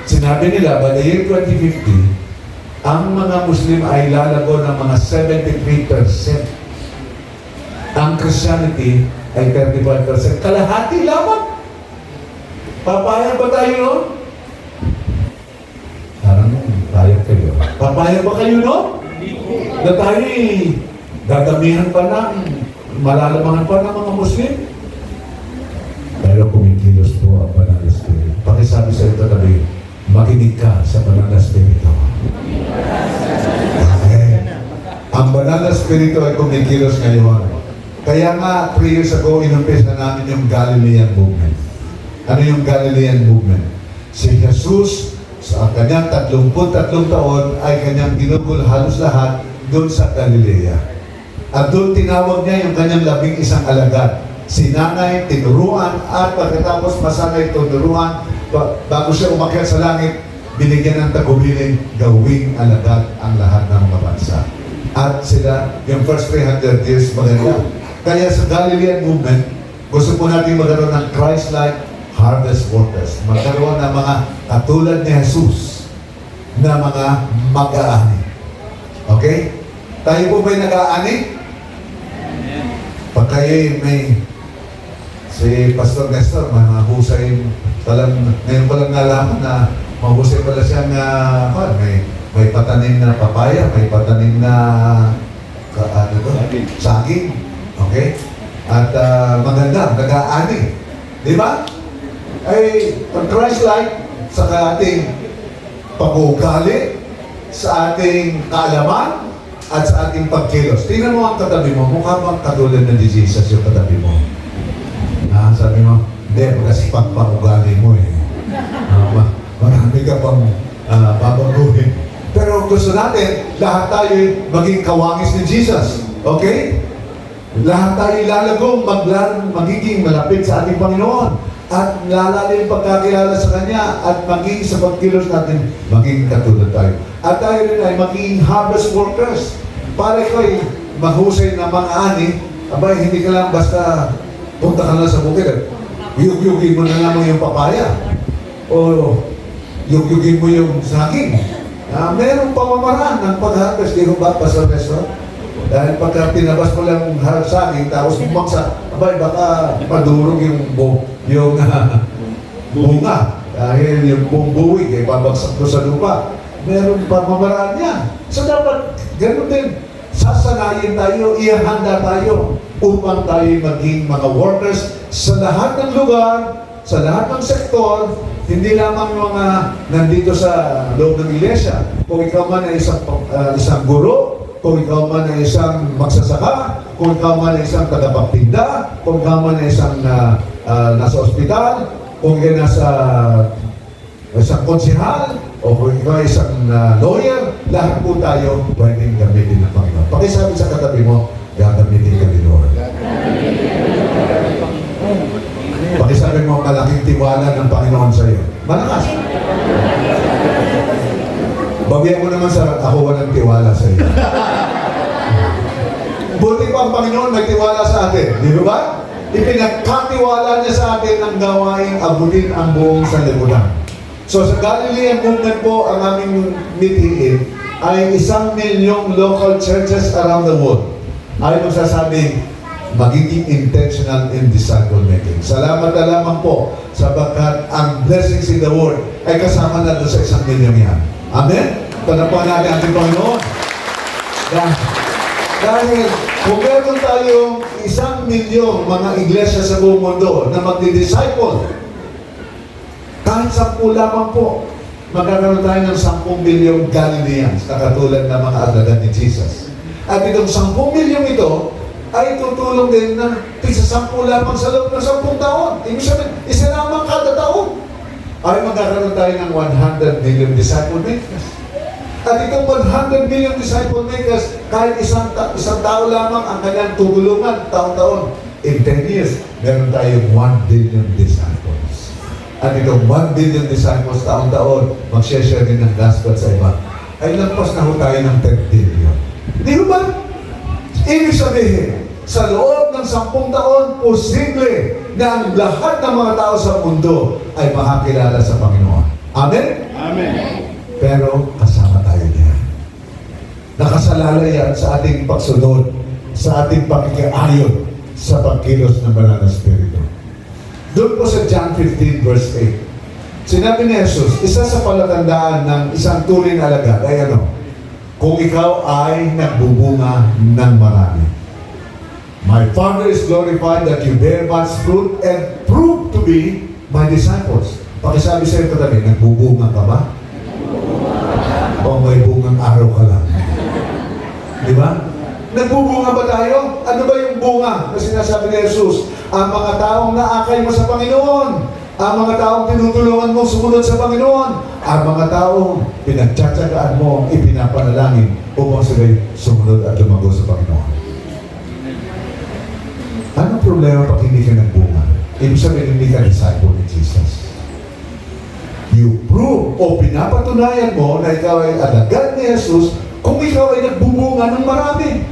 Speaker 5: Sinabi nila, by the year 2050, ang mga Muslim ay lalago ng mga 73%. Ang Christianity ay 35%. Kalahati lamang. Papayag ba tayo noon? Parang payag kayo. Papayag ba kayo noon? Na tayo'y gagamihan pa ng, malalamangan pa ng mga Muslim? Pero kumikilos po ang Banal na Espiritu. Pakisabi sa ito tabi, makinig ka sa Banal na Espiritu. Okay. Espiritu ay kumikilos ngayon. Kaya nga, 3 years ago, inumpisa namin yung Galilean movement. Ano yung Galilean movement? Si Jesus, sa kanyang 33 taon, ay kanyang ginugol halos lahat doon sa Galilea. At doon tinawag niya yung kanyang 11 alagad. Sinanay, tinuruan, at pagkatapos masanay tinuruan, bago siya umakyat sa langit, binigyan ng tagubilin, gawing alagad ang lahat ng mga bansa. At sila, yung first 300 years, maganda. Kaya sa Galilean movement, gusto po natin magkaroon ng Christ-like harvest workers. Magkaroon ng mga katulad ni Jesus na mga mag-aani. Okay? Tayo po ba'y nag-aani? Pag kayo may si Pastor Nestor, mahusay ngayon ko lang nalaman na mahusay pala siyang may patanim na papaya, may patanim na saging. Okay? At maganda, nag-aani. Di ba? Ay, ang Christ-like sa ating pag-uugali, sa ating kaalaman, at sa ating pagkilos. Tingnan mo ang katabi mo, mukha bang katulad na ni Jesus yung katabi mo? Sabi mo, hindi, kasi pag-ugali mo eh. Marami ka pang babaguhin. Pero gusto natin, lahat tayo maging kawangis ni Jesus. Okay? Lahat tayo lalagong magiging malapit sa ating Panginoon at lalalim pagkakilala sa Kanya at maging sa pagkilos natin, maging katulad tayo. At tayo rin ay maging harvest workers. Para ikaw ay mahusay na mga ani, abay, hindi ka lang basta punta ka lang sa bukid. Yug-yugin mo na naman yung papaya. O yug-yugin mo yung saging. Mayroong pamamaraan ng pag-harvest. Di ko ba, Pastor Nestor? Dahil pagka pinabas mo lang saging, tapos bumaksa, abay, baka madurog yung bunga. Dahil yung buwig, eh, pabagsak ko sa lupa. Meron pamamaraan yan. So dapat, ganun din. Sasanayin tayo, ihanda tayo upang tayo maging mga workers sa lahat ng lugar, sa lahat ng sektor, hindi lamang mga nandito sa loob ng iglesia. Kung ikaw man ay isang guro, kung ikaw man ay isang magsasaka, kung ikaw man ay isang tagapagtinda, kung ikaw man ay isang nasa ospital, kung ikaw nasa isang konsihal, o kung ikaw ay isang lawyer, lahat po tayo pwedeng gamitin ng Panginoon. Pakisabi sa katabi mo, gagamitin ka ni Lord. Pakisabi mo, malaking tiwala ng Panginoon sa iyo. Malakas. Bagyan mo naman sa ako walang tiwala sa iyo. Buti pa ang Panginoon may tiwala sa atin. Di ba? Ipinagkatiwala niya sa atin ang gawain abutin ang buong sanlibutan. So sa Galilean movement po, ang aming mithiin ay 1 milyong local churches around the world. Ay magsasabing, magiging intentional in disciple making. Salamat na lamang po sapagkat ang blessings in the world ay kasama na doon sa 1 milyong yan. Amen? Panapahan natin ang ating Panginoon. Dahil kung meron tayong 1 milyong mga iglesia sa buong mundo na magdi-disciple, kahit 10 lamang po, magkakaroon tayo ng 10 milyong Galileans na katulad ng mga alagad ni Jesus. At itong 10 milyong ito ay tutulong din na tigsa 10 lamang sa loob ng 10 taon. Ibig sabihin, isa lamang kada taon ay magkakaroon tayo ng 100 million disciple makers. At itong 100 million disciple makers, kahit isang tao lamang ang kanyang tutulungan taon-taon, in 10 years, meron tayong 1 billion disciples. At itong 1 billion disciples taon-taon, mag-share din ng gospel sa iba, ay lampas na ho tayo ng 10 billion. Di ba? Ibig sabihin, sa loob ng 10 taon, posible na ang lahat ng mga tao sa mundo ay makakilala sa Panginoon. Amen?
Speaker 3: Amen.
Speaker 5: Pero kasama tayo niya. Nakasalalay yan sa ating pagsunod, sa ating pagkikaayon, sa pagkilos ng Banal na Espiritu. Doon po sa John 15 verse 8, sinabi ni Jesus, isa sa palatandaan ng isang tunay na alagad ay ano? Kung ikaw ay nagbubunga ng marami. My Father is glorified that you bear much fruit and prove to be my disciples. Pakisabi sa iyo katabi, nagbubunga ka ba? O may bungang araw ka lang? Di ba? Nagbubunga ba tayo? Ano ba yung bunga na sinasabi ni Jesus? Ang mga taong naakay mo sa Panginoon, ang mga taong tinutulungan mo sumunod sa Panginoon, ang mga taong pinagtsatsagaan mo, ipinapanalangin upang sila'y sumunod at lumago sa Panginoon. Anong problema pag hindi ka nagbunga? Ibig sabihin, hindi ka disciple ni Jesus. You prove o pinapatunayan mo na ikaw ay alagad ni Jesus kung ikaw ay nagbubunga ng marami.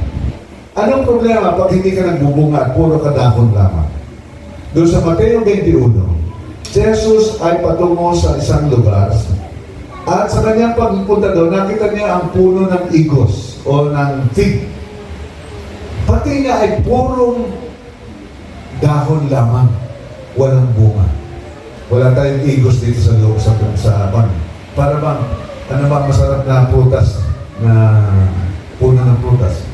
Speaker 5: Anong problema pag hindi ka nagbubunga at puro ka dahon lamang? Doon sa Mateo 21, si Jesus ay patungo sa isang lugar at sa kanyang pagpunta doon, nakita niya ang puno ng igos o ng fig. Pati niya ay purong dahon lamang, walang bunga. Wala tayong igos dito sa loob sa para bang, ano bang masarap na prutas na puno ng prutas?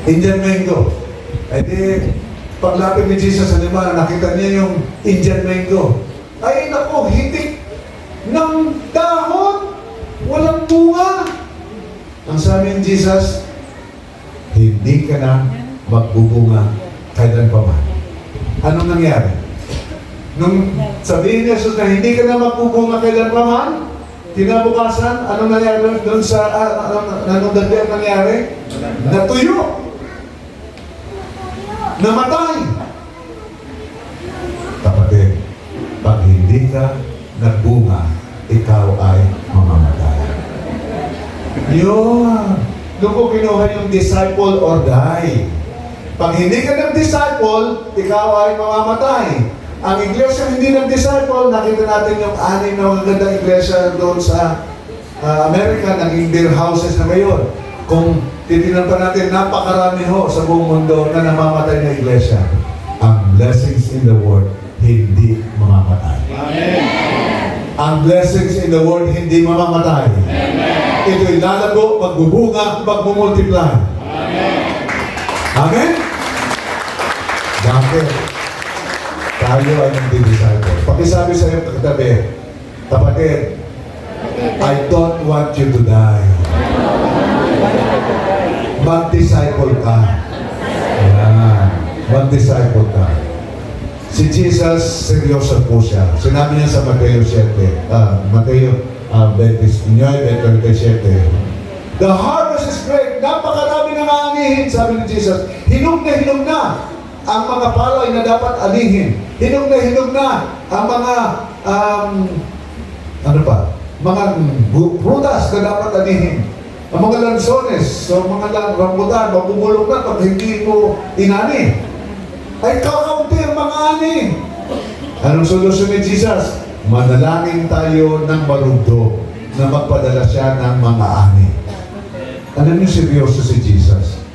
Speaker 5: Indian mango. Eh di, paglapit ni Jesus sa lima, nakita niya yung Indian mango. Ay naku, hitik ng dahon, walang bunga. Ang sabi ni Jesus, hindi ka na magbubunga kailan pa man. Anong nangyari? Nung sabihin ni Jesus na hindi ka na magbubunga kailan pa man, kinabukasan, anong nangyari doon sa, anong dagdag nangyari? Natuyo. Namatay. Kapatid, pag hindi ka nagbunga, ikaw ay mamamatay. Yun. Doon ko kinuha yung disciple or die. Pag hindi ka nag-disciple, ikaw ay mamamatay. Ang iglesia hindi nag-disciple, nakita natin yung 6 na magandang iglesia doon sa Amerika, naging beer houses na ngayon. Kung titignan pa natin, napakarami ho sa buong mundo na namamatay na iglesia. Ang blessings in the world, hindi mamamatay. Amen. Ang blessings in the world, hindi mamamatay. Amen. Ito'y lalago, magbubunga, magbumultiply. Amen. Amen? Bakit? Tayo ay nagdi-disciple. Pakisabi sa iyo katabi, kapatid, I don't want you to die. Mag-disciple ka. Ayan. Mag-disciple ka. Si Jesus, seryoso po siya. Sinabi niya sa Mateo 7, Mateo 29, 27, the harvest is great. Napakarami ng aanihin, sabi ni Jesus. Hinog na ang mga palay na dapat anihin. Hinog na ang mga mga prutas na dapat anihin. Ang mga lansones, so mga rambutan, mabubulok na pag hindi mo inani. Ay kakaunti ang mga ani. Anong solusyon ni Jesus? Manalangin tayo ng marugdo na magpadala siya ng mga ani. Alam niyo, seryoso si Jesus.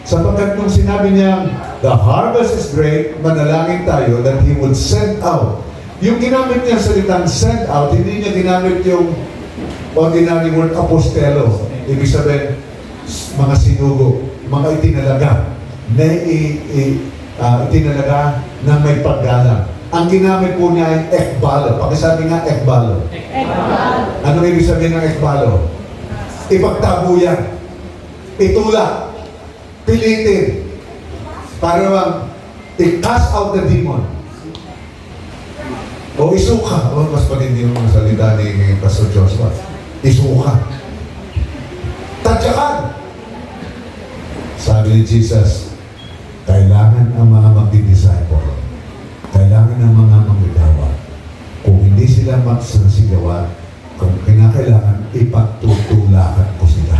Speaker 5: Sapagkat nung sinabi niya, the harvest is great, manalangin tayo that He would send out. Yung ginamit niya salitang send out, hindi niya ginamit yung ordinary word apostelo. Ibig sabihin, mga sinugo, mga itinalaga, na itinalaga na may paggalang. Ang ginamit po niya ay ekbalo. Pakisabi nga ekbalo. Ano ibig sabihin ng ekbalo? Ipagtabuyan, itulak, pilitin, para bang i-cast out the demon. O isuka. O, mas panindi yung salita ni Pastor Joshua. Isuka. Tadyakan. Sabi ni Jesus, kailangan ang mga magdi-disciple, kailangan ang mga mangigawa. Kung hindi sila magsasigawa, kung kinakailangan, ipagtutulakan ko sila.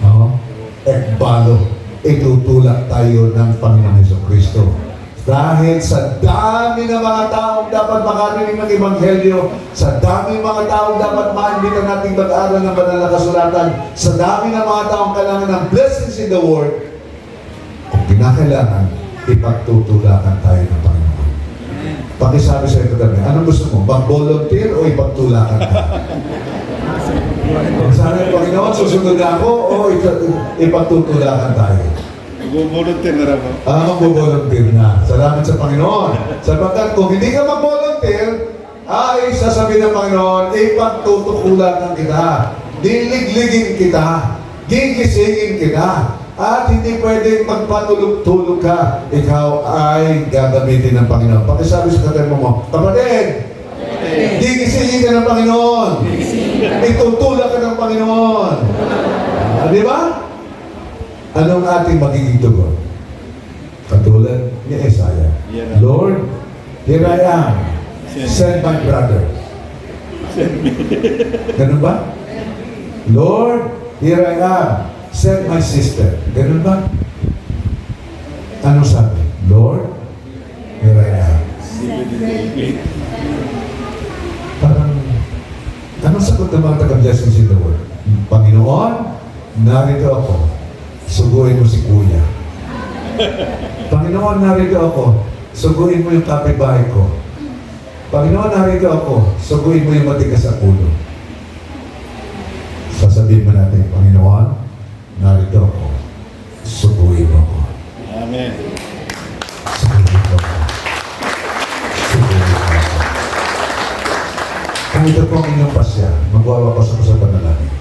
Speaker 5: No? Ekbalo. Itutulak tayo ng Panginoon Jesucristo. Dahil sa dami ng mga taong dapat makarinig ng Ebanghelyo, sa dami ng mga taong dapat maimbitan nating mag-aral ng banal na kasulatan, sa dami ng mga taong kailangan ng blessings in the world, kung kinakailangan, ipagtutulakan tayo ng Panginoon. Pakisabi sa ito kami, anong gusto mo? Mag-volunteer o ipagtulakan ka? Kung sana yung Panginoon, susunod na ako o ipagtutulakan tayo?
Speaker 3: Mag-volunteer na rin po.
Speaker 5: Mag-volunteer na. Salamat sa Panginoon. Sapagkat kung hindi ka mag-volunteer, ay sasabihin ng Panginoon, ipagtutukulan kita, diligligin kita, gigisingin kita, At hindi pwedeng magpatulog-tulog ka. Ikaw ay gagamitin ng Panginoon. Pakisabi sa katabi mo, kapatid, gigisingin ka ng Panginoon. Itutulak ka ng Panginoon. Di ba? Anong ating magiging tugon? Katulad ni Isaiah. Lord, here I am. Send my brother. Ganun ba? Lord, here I am. Send my sister. Ganun ba? Ano sabi? Lord, here I am. Parang, anong sagot ng mga taga-blessings in the world? Panginoon, narito ako. Suguin mo si Kuya. Panginoon, narito ako. Suguin mo yung kapitbahay ko. Panginoon, narito ako. Suguin mo yung matigas sa ulo. Sasabihin mo natin, Panginoon, narito ako. Suguin mo ako.
Speaker 3: Amen.
Speaker 5: Suguin mo ako. Suguin mo ako. Kung ito po ang inyong pasya, magwawakas ako sa panalangin.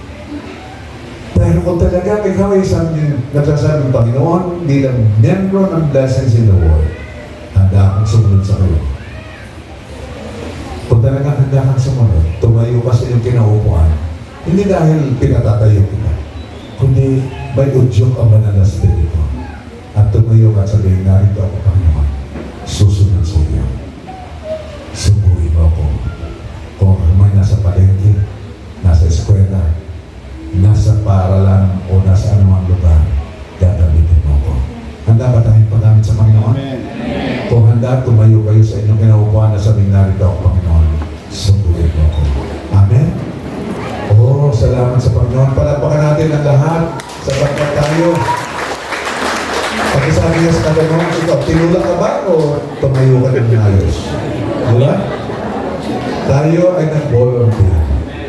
Speaker 5: Pero kung talaga ikaw ay isang nagsasabi ng Panginoon bilang membro ng blessings in the world, handa akong sumunod sa kayo. Kung talaga handa kang sumunod, tumayo ka sa iyong kinaupuan, hindi dahil pinatatayo kita, kundi may udyok ang banal na spirito. At tumayo ka at sabihin, narito ako, Panginoon, susunod sa iyo. Subuhin mo ako. Kung may nasa palengke, nasa eskwela, nasa paaralan o nasa anumang lugar, gagamitin mo ako. Handa ba tayong paggamit sa Panginoon?
Speaker 3: Amen.
Speaker 5: Kung handa, tumayo kayo sa inyong kinaupuan na sabing narito ako, Panginoon. Subuhin mo ako. Amen? Oh, salamat sa Panginoon. Palapakan natin ang lahat sa pagkat tayo. Pagkasabi niya sa katanungan, ikaw, tinulak ka ba o tumayo ka ng ayos? Diba? Tayo ay nag-volunteer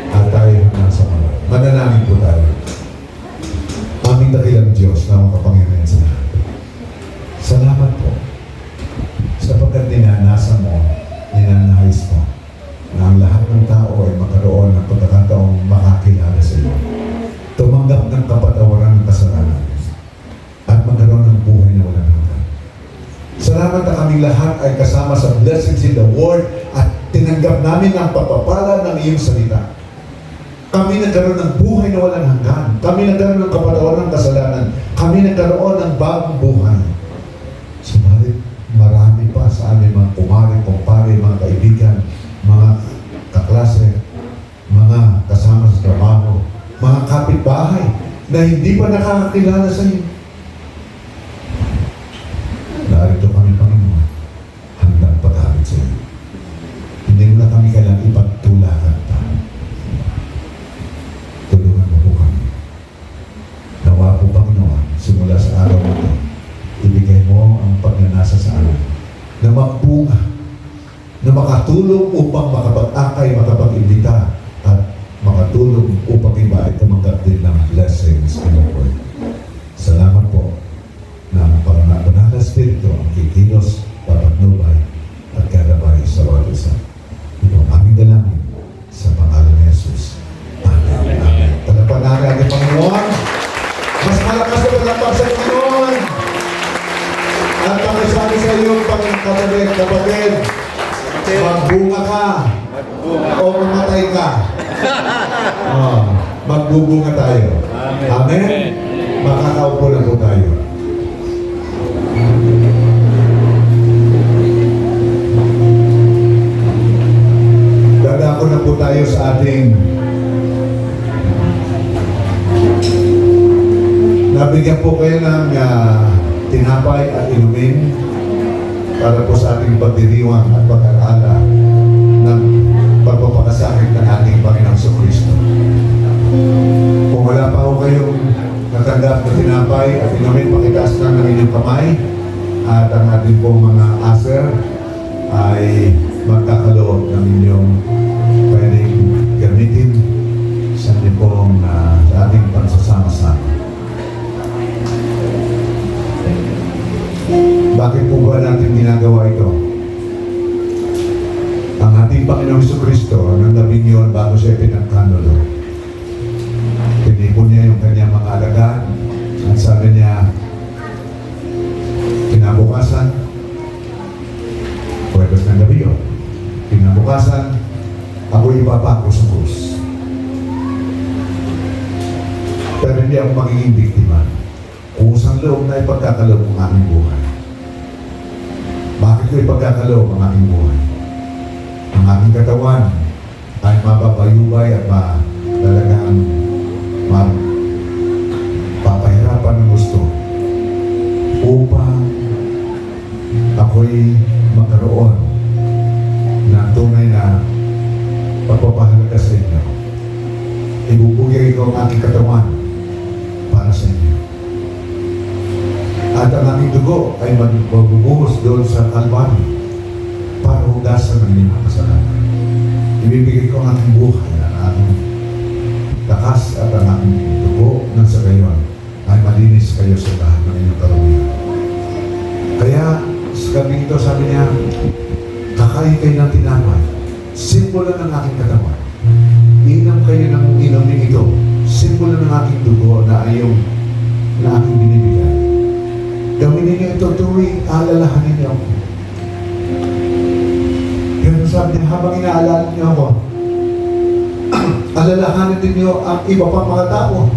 Speaker 5: at tayo nasa mga. Mananangin po tayo. Aming dakilang Diyos na makapangyarihan sa lahat. Salamat po sapagkat ninanasa mo, ninanahis mo na ang lahat ng tao ay magkaroon ng pagkakataong makakilala sa iyo. Tumanggap ng kapatawaran ng kasalanan at magkaroon ng buhay na walang hanggan. Salamat na kaming lahat ay kasama sa blessings in the world at tinanggap namin ang papapala ng iyong salita. Kami nagkaroon ng buhay na walang hanggan. Kami nagkaroon ng kapatawaran ng kasalanan. Kami nagkaroon ng bagong buhay. Subalit, marami pa sa aming mga kumari, kumpare, mga kaibigan, mga kaklase, mga kasama sa trabaho, mga kapitbahay na hindi pa nakakakilala sa iyo. Narito kami, Panginoon, handang paghamit sa iyo. Hindi mo na kami kailangang ipagtulakan pa. Tulungan mo po kami. Nawa po, Panginoon, simula sa araw na ito, ibigay mo ang pagnanasa sa amin na magbunga, na makatulong upang makapag-akay, makapag-imbita, at makatulong upang iba ay tumanggap din ng blessings in the world. Salamat po na ang Banal na Espiritu ang kikilos, papatnubay, at gagabay sa bawat isa. Ito ang aming dalangin sa pangalan ni Jesus. Amen. Amen. Talapan natin ating Panginoon. Mas malakas na palakpak sa Panginoon. At pakisabi sa iyo, kapatid, magbunga ka o mamatay ka. Magbubunga tayo. Amen? Makakaupo na po tayo. Dadako na po tayo sa ating nabigyan po kayo ng tinapay at inumin para po sa ating pagdiriwang at pag-alala ng pagpapakasakit ng ating Panginoong Kristo. Kung wala pa ho kayong natanggap na tinapay at inumin, pakitaas lang ng inyong kamay at ang ating pong mga aser ay magkakaloob ng inyong pwedeng gamitin sa inyong pong sa ating pagsasama-sama. Bakit po ba natin ginagawa ito? Ang ating Panginoong Kristo nang gabing yun bago siya pinagkanulo, pinipon niya yung kanyang mga alagad na At sabi niya, kinabukasan, Huwebes ng gabi yun, kinabukasan, ako ipapako sa krus. Pero hindi ako magiging biktima. Kusang loob na ipagkakaloob ang aming buhay. Bakit ko ipagkakaloob ang aming buhay? Ang aming katawan ay mababayubay at talagang papahirapan ng gusto upang ako'y magkaroon ng tunay na pagpapahalaga sa inyo. Ibubugay ko ang aking katawan para sa inyo. At ang aking dugo ay magbubuhos doon sa Kalbaryo para hugasan ng inyong kasalanan. Ibibigay ko ang aking buhay, ang aking lakas at ang aking dugo na sa gayon ay malinis kayo sa lahat ng inyong karumihan. Kaya sa gabi ito, sabi niya, kakain kayo ng tinapay, simbolo ng aking katawan. Inom kayo ng inumin ito, simbolo ng aking dugo na ayaw na aking binibigay. Gawin ninyo ito tuwing alalahanin niyo ako. Pero sabi niya, habang inaalala niyo ako, alalahanin din niyo ang iba pang mga tao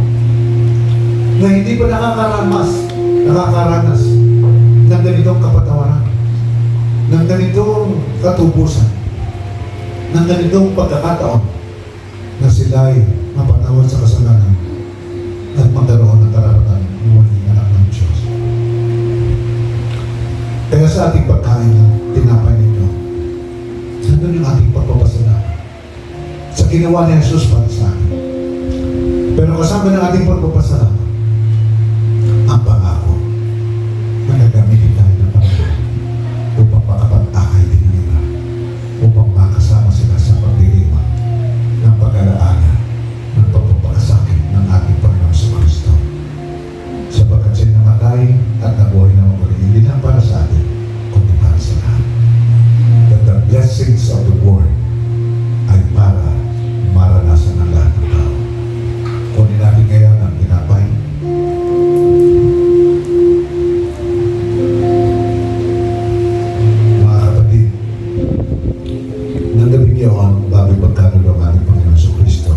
Speaker 5: na hindi pa nakakaranas ng ganitong kapatawaran, ng ganitong katubusan, ng ganitong pagkakataon na sila'y mapatawad sa kasalanan at magkaroon ng karapatan ng maging anak ng Diyos. Kaya sa ating pagkain ng tinapay nito, nandun yung ating pagpapasalamat sa ginawa ni Jesus para sa atin. Pero kasama ng ating pagpapasalamat, ang pangako na nagamitin tayo ng Panginoon upang makapag-akay din ng iba, upang makasama sila sa pagdiriwang ng pag-alaala ng pagpapakasakit ng ating Panginoon sa Kristo. Sapagkat siya namatay at nabuhay na muli, hindi lang para sa atin, kundi para sa lahat. That the blessings of the world ay para maranasan ng lahat ng tao. Kunin natin ngayon ang tinapay. Mga kapatid, nang gabing yun, bago pagkaroon ng ating Panginoon sa Kristo,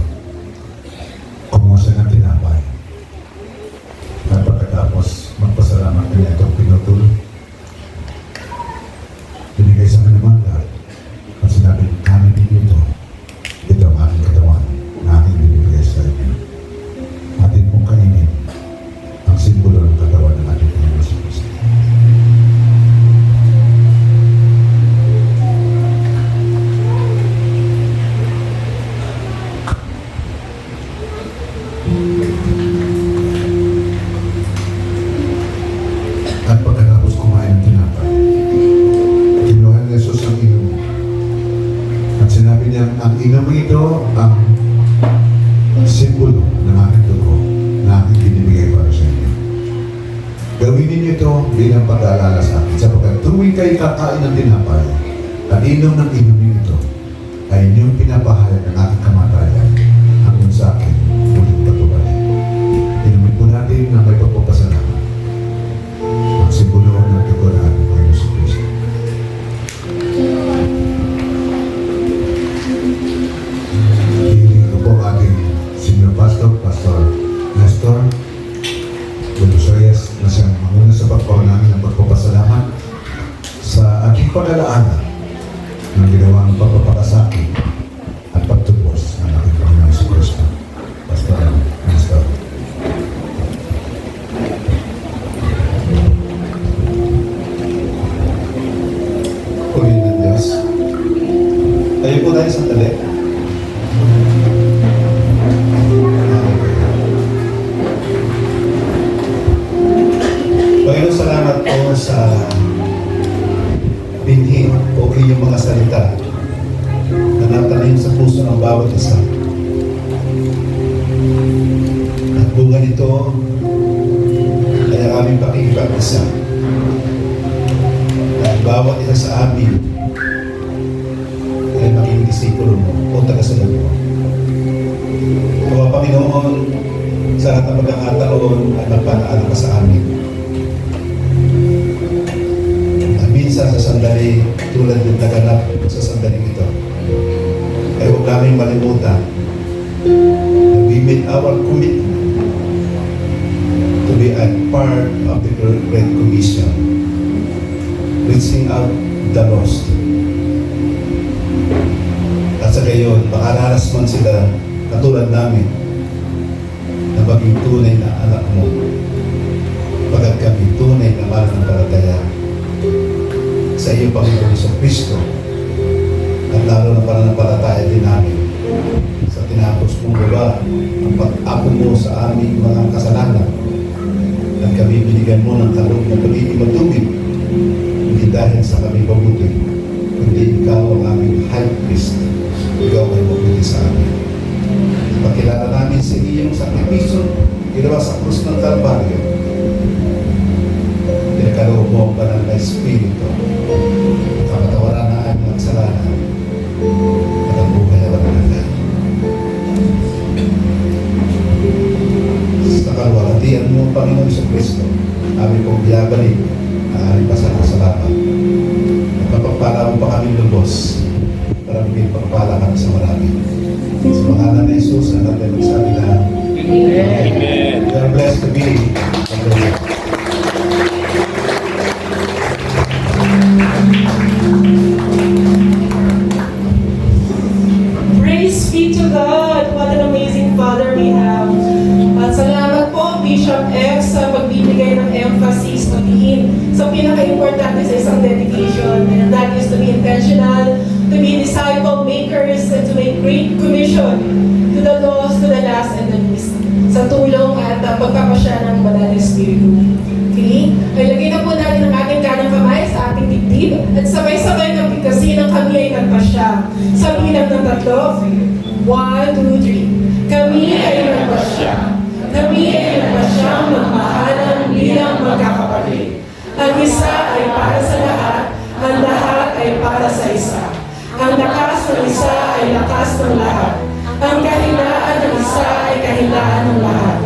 Speaker 5: kumuha siya ng tinapay. At pagkatapos, magpasalamat niya itong pinutol. Binigay sa akin naman lahat. At sinabi, kanin ninyo ito. Ito ang aking katawan na aking binibigay sa inyo. Atin pong kainin ang simbolo ng katawan ng ating Panginoon sa Kristo. At pagkatapos kumain ng tinapay, kinuha ni Jesus ang inumin. At sinabi niya, ang inumin ito ang simbolo ng aking dugo na aking binibigay para sa inyo. Gawin ninyo ito bilang pag-aalala sa akin. Sapagkat tuwing kayo kakain ng tinapay at inom ng inumin ito, ay inyong pinapahayag ng aking kamatayan hanggang sa akin muling patubalik. Inumin po natin na may pagpapasalamat ang simbolo ng dugo ng ating Panginoon sa Kristo. Hihiling ko po ating senior pastor, Pastor Nestor Bulosoyes, na siyang manguna sa pagpaunahin ng pagpapasalamat sa ating pag-alaala ng ginawang pagpapakasakit at pagtubos ng ating Panginoon sa Kristo. Pastor Nestor.
Speaker 4: Purihin ng Diyos. Tayo po tayo sandali. Panginoon, salamat po sa binhi o iyong mga salita na natanim sa puso ng bawat isa. At bunga nito ay ang aming pakikipag-isa. At bawat isa sa amin ay maging disipulo mo o tagasunod mo. Kawa Panginoon, sa lahat ng pagkakataon ay magpanaala ka
Speaker 5: sa sandaling ito. Ay huwag namin malimutan na we made our commitment to be a part of the Great Commission, reaching out the lost. At sa gayon, makaranas man sila katulad namin na maging tunay na anak mo, pagkat kami tunay na mananampalataya sa iyo, Panginoon Kristo, at lalo na pananampalataya din namin sa tinapos mong gawa ang pag-ako mo sa aming mga kasalanan, at kami binigyan mo ng kaloob na pagiging matubig, hindi dahil sa kami mabuti, kundi ikaw ang aming high priest, ikaw ay mabuti sa amin. Pagkilala namin sa iyong sakripisyo, ginawa sa krus ng Kalbaryo, pinagkaloob mo ang banal na Espiritu, kapatawaran na aming magsalanan, at ang buhay na walang sa kalwalatian mo, Panginoon Kristo, aming pong biyabalik ang aming pasalamat. At mapagpala mo pa kami lubos para maging pagpala kami sa marami. Sa pangalan ni Jesus, ang natin magsabi na Amen. You are blessed to be on the way.
Speaker 6: Praise be to God! What an amazing Father we have. At salamat po, Bishop F, sa pagbibigay ng emphasis pagdiin sa pinaka-importante sa isang dedication. And that is to be intentional, to be disciple makers, and to make great commission to the lost, to the last, and the least. Sa tulong at pagpapasya ng Banal na Espiritu. Okay? Ay lagay na po natin ang ating kanang kamay sa ating dibdib at sabay-sabay na bigkasin ang kami ay nagpasya. Sa bilang ng 3. 1, 2, 3. Kami ay nagpasya. Kami ay nagpasyang magmahalan bilang magkakapatid. Ang isa ay para sa lahat, ang lahat ay para sa isa. Ang lakas ng isa ay lakas ng lahat. Ang kahinaan ng isa ay kahinaan ng lahat.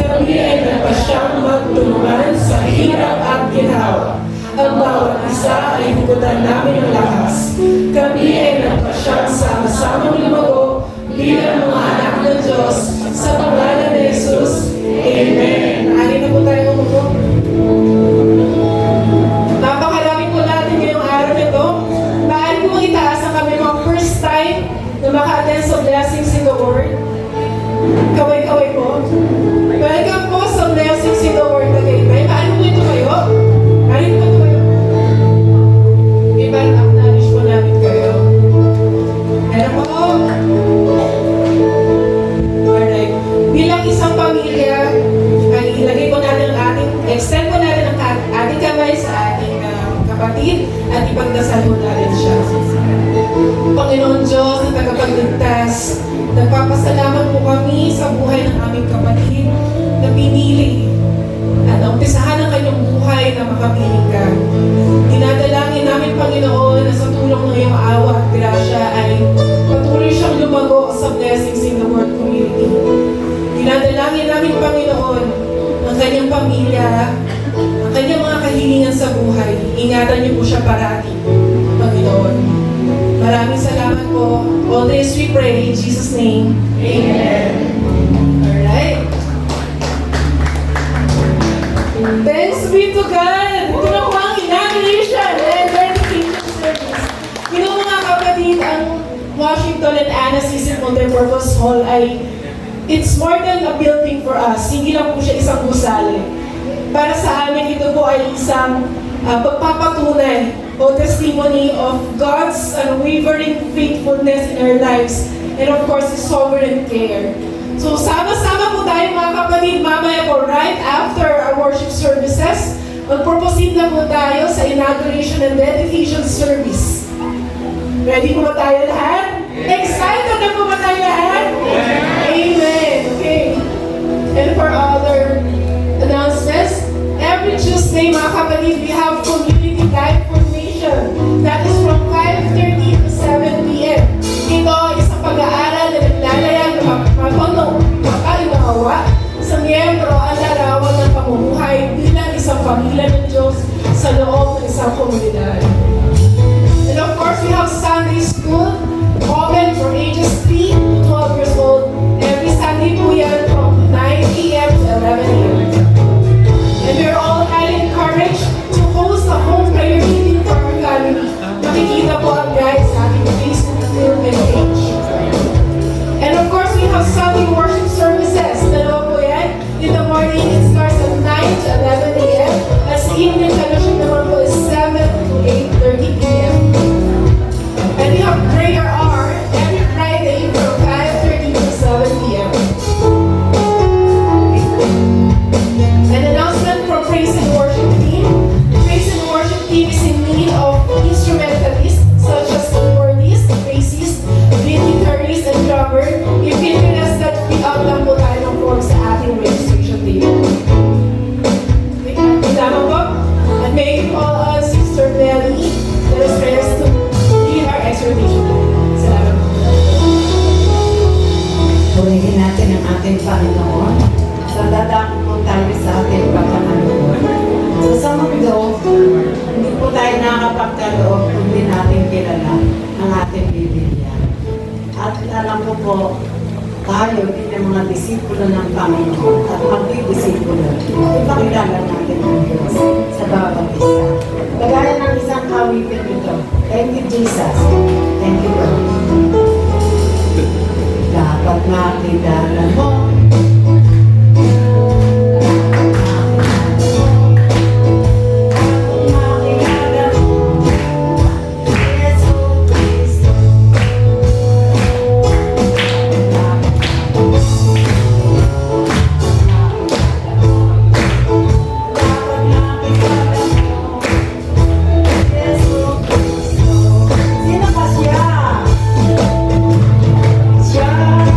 Speaker 6: Kami ay nagpasyang magtulungan sa hirap at ginhawa. Ang bawat isa ay hugutan namin ng lakas. Kami ay nagpasyang sama-samang lumago bilang mga anak ng Diyos sa pangalan ni Jesus. Amen. Alin na po tayo umupo. Napakarami po natin ngayong araw nito. Maaari po itaas ang kami mga first time na maka-attend sa Blessings in the Word. Kaway-kaway po. Welcome po sa Blessings in the Word Tagaytay. Paano po ito kayo? Alin po ito kayo? Parang acknowledge po namin kayo. Meron po. Alright. Bilang isang pamilya, ay ilagay po natin ang ating, extend po natin ang ating kamay sa ating kapatid at ipagdasal po natin siya. Panginoon Diyos na tagapagligtas, nagpapasalamat po kami sa buhay ng aming kapatid na pinili at umpisahan ang kanyang buhay na makapiling ka. Dinadalangin namin, Panginoon, na sa tulong ng iyong awa at grasya ay patuloy siyang lumago sa Blessings in the Word community. Dinadalangin namin, Panginoon, ang kanyang pamilya, ang kanyang mga kahilingan sa buhay. Ingatan niyo po siya parati, Panginoon. Maraming salamat po. All this we pray in Jesus' name. Amen. Alright. Thanks be to God! Ito na po ang inauguration and dedication service. You know mga kapatid, ang Washington and Anna Cecil Multipurpose Hall ay it's more than a building for us. Hindi lang po siya isang gusali. Para sa amin, ito po ay isang pagpapatunay o testimony of God's unwavering faithfulness in our lives and of course, His sovereign care. So sama-sama po tayo mga kapatid, mamaya po right after our worship services, mag-proceed na po tayo sa inauguration and dedication service. Ready po ba tayo lahat? Excited na po ba tayo lahat? Amen. Okay. And for other announcements, every Tuesday mga kapatid, we have community life formation. That is from 5:30 to 7 p.m. Ito isang pag-aaral na naglalayag ng mapaibahawa sa miyembro ang larawan ng pamumuhay bilang isang pamilya ng Diyos sa loob ng isang komunidad. And of course, we have Sunday Sunday School, open for ages 3 to 12 years old. Every Sunday po yan from 9 p.m. to 11 a.m. And we're all highly encouraged to host a home prayer meeting for our family. Makikita po ang guys sa ating Facebook group and page. And of course, we have Sunday worship services. Dalawa po yan. In the morning, it starts at 9 to 11 a.m. As the evening fellowship naman po is 7 to 8:30 p.m. And we have prayer hour every Friday from 5:30 to 7 p.m. An announcement from Praise and Worship Team. Praise and Worship Team is in need of instrumentalists such as keyboardists, bassists, lead guitarists, and drummer. If interested, fill out lang po tayo ng form sa ating registration table. Tama po? And may you call us Sister Melly. Let us pray to lead our exhortation. Salamat po.
Speaker 3: Purihin natin ang ating Panginoon. Sa dadako po tayo sa ating pagkakaloob. So sa mundo, hindi po tayo nakakapagkaloob kung hindi natin kilala ang ating Biblia. At alam ko po, tayo bilang mga disipulo ng Panginoon at magdidisipulo, ipakilala natin ang Diyos sa bawat isa. Kagaya ng isang kawitin ito, thank you Jesus, thank you Lord. Dapat makilala mo. Sino ba siya? Siya ang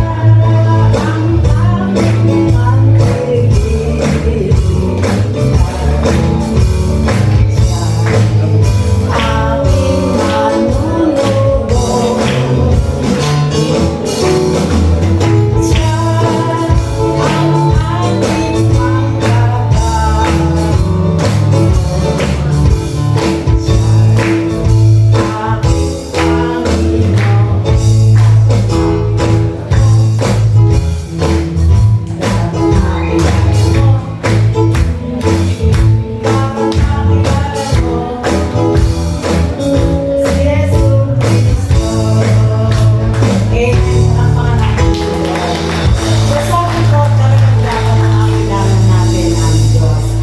Speaker 3: aming manliliig. Siya aming manunubos. Siya ang ating pangkatao.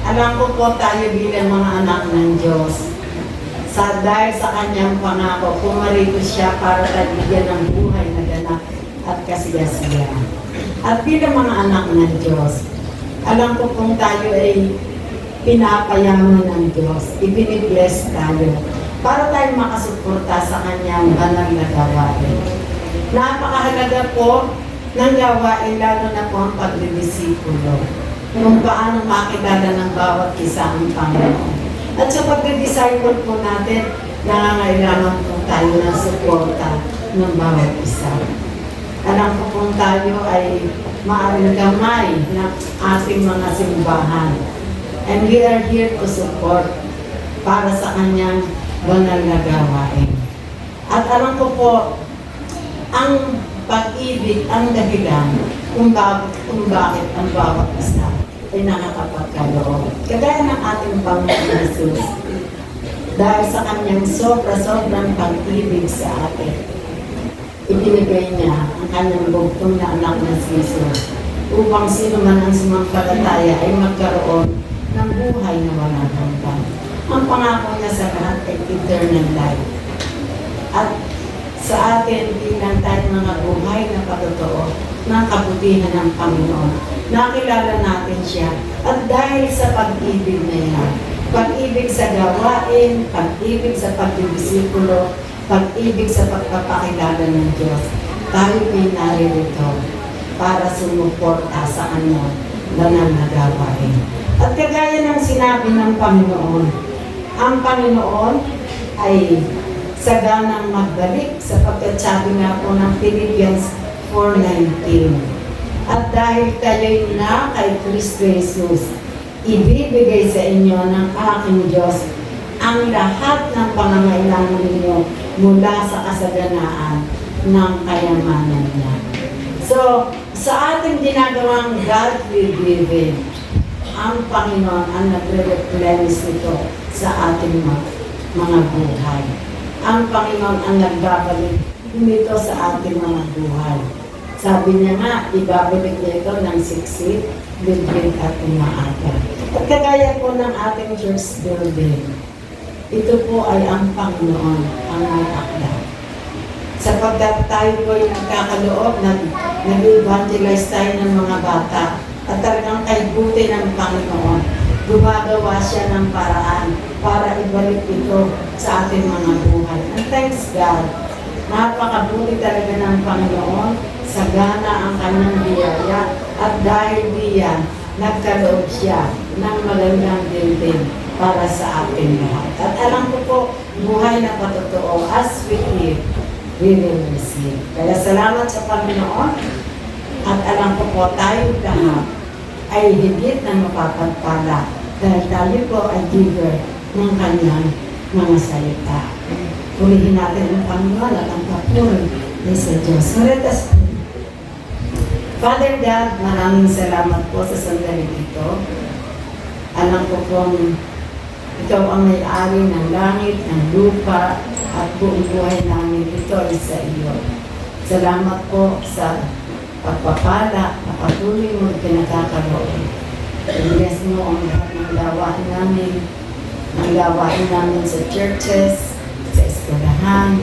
Speaker 3: Alam ko po tayo bilang mga anak ng Diyos. Dahil sa kanyang pangako, pumarito siya para bigyan ng buhay na ganap at kasigasiyan. At bilang mga anak ng Diyos, alam ko kung tayo ay pinapayaman ng Diyos, ibinibless tayo para tayo makasuporta sa kanyang banal na gawain. Napakahalaga po ng gawain, lalo na po ang pagdidisipulo, kung paano makilala ng bawat isa ang Panginoon. At sa pagdidisciple po natin, nangangailangan po tayo ng suporta ng bawat isa. Alam ko kung tayo ay maaaring gamay ng ating mga simbahan. And we are here to support para sa kanyang banal na gawain. At alam ko po, ang pag-ibig ang dahilan kung bakit ang bawat isa ay nakakapagkaloob. Kagaya ng ating Panginoon Jesus, dahil sa kanyang sobrang pag-ibig sa atin, ibinigay niya ang kanyang bugtong na anak na si Jesus upang sino man ang sumampalataya ay magkaroon ng buhay na walang hanggan. Ang pangako niya sa lahat ay eternal life. At sa atin, bilang tayo mga buhay na patotoo ng kabutihan ng Panginoon, nakilala natin siya. At dahil sa pag-ibig na yan, pag-ibig sa gawain, pag-ibig sa pagdidisipulo, pag-ibig sa pagpapakilala ng Diyos, tayo pinarito para sumuporta sa kanyang banal na gawain. At kagaya ng sinabi ng Panginoon, ang Panginoon ay saganang magbalik sapagkat sabi nga po ng Philippians 4:19. At dahil kayo'y na kay Kristo Jesus, ibibigay sa inyo ng aking Diyos ang lahat ng pangangailangan ninyo mula sa kasaganaan ng kayamanan niya. So, sa ating ginagawang godly living, ang Panginoon ang nagre-replenish nito sa ating mga buhay. Ang Panginoon ang nagbabalik nito sa ating mga buhay. Sabi niya nga, ibabalik niya ito ng siksik, bilbil at umaaga. At kagaya po ng ating church building, ito po ay ang Panginoon ang may akda. Sapagkat tayo po ay nagkakaloob, nag-evangelize tayo ng mga bata at talagang kaibuti ng Panginoon. Gumagawa siya ng paraan para ibalik ito sa ating mga buhay. And thanks God, napakabuti talaga ng Panginoon, sagana ang kanyang biyaya at dahil diyan, nagkaloob siya ng magandang building para sa ating lahat. At alam ko po, buhay na patotoo, as we live, we will receive. Kaya salamat sa Panginoon at alam ko po tayo lahat ay higit na mapapagpala dahil tayo po ay giver ng kanyang mga salita. Pulihin natin ang Panginoon at ang papuri ni sa Diyos. So let us pray. Father God, maraming salamat po sa sandali ito. Alam ko pong ikaw ang may-ari ng langit, ng lupa, at buong buhay namin ito ay sa iyo. Salamat po sa pagpapala na patuloy mo pinagkakaroon. Bless mo ang lahat ng gawain namin sa churches, sa eskwelahan,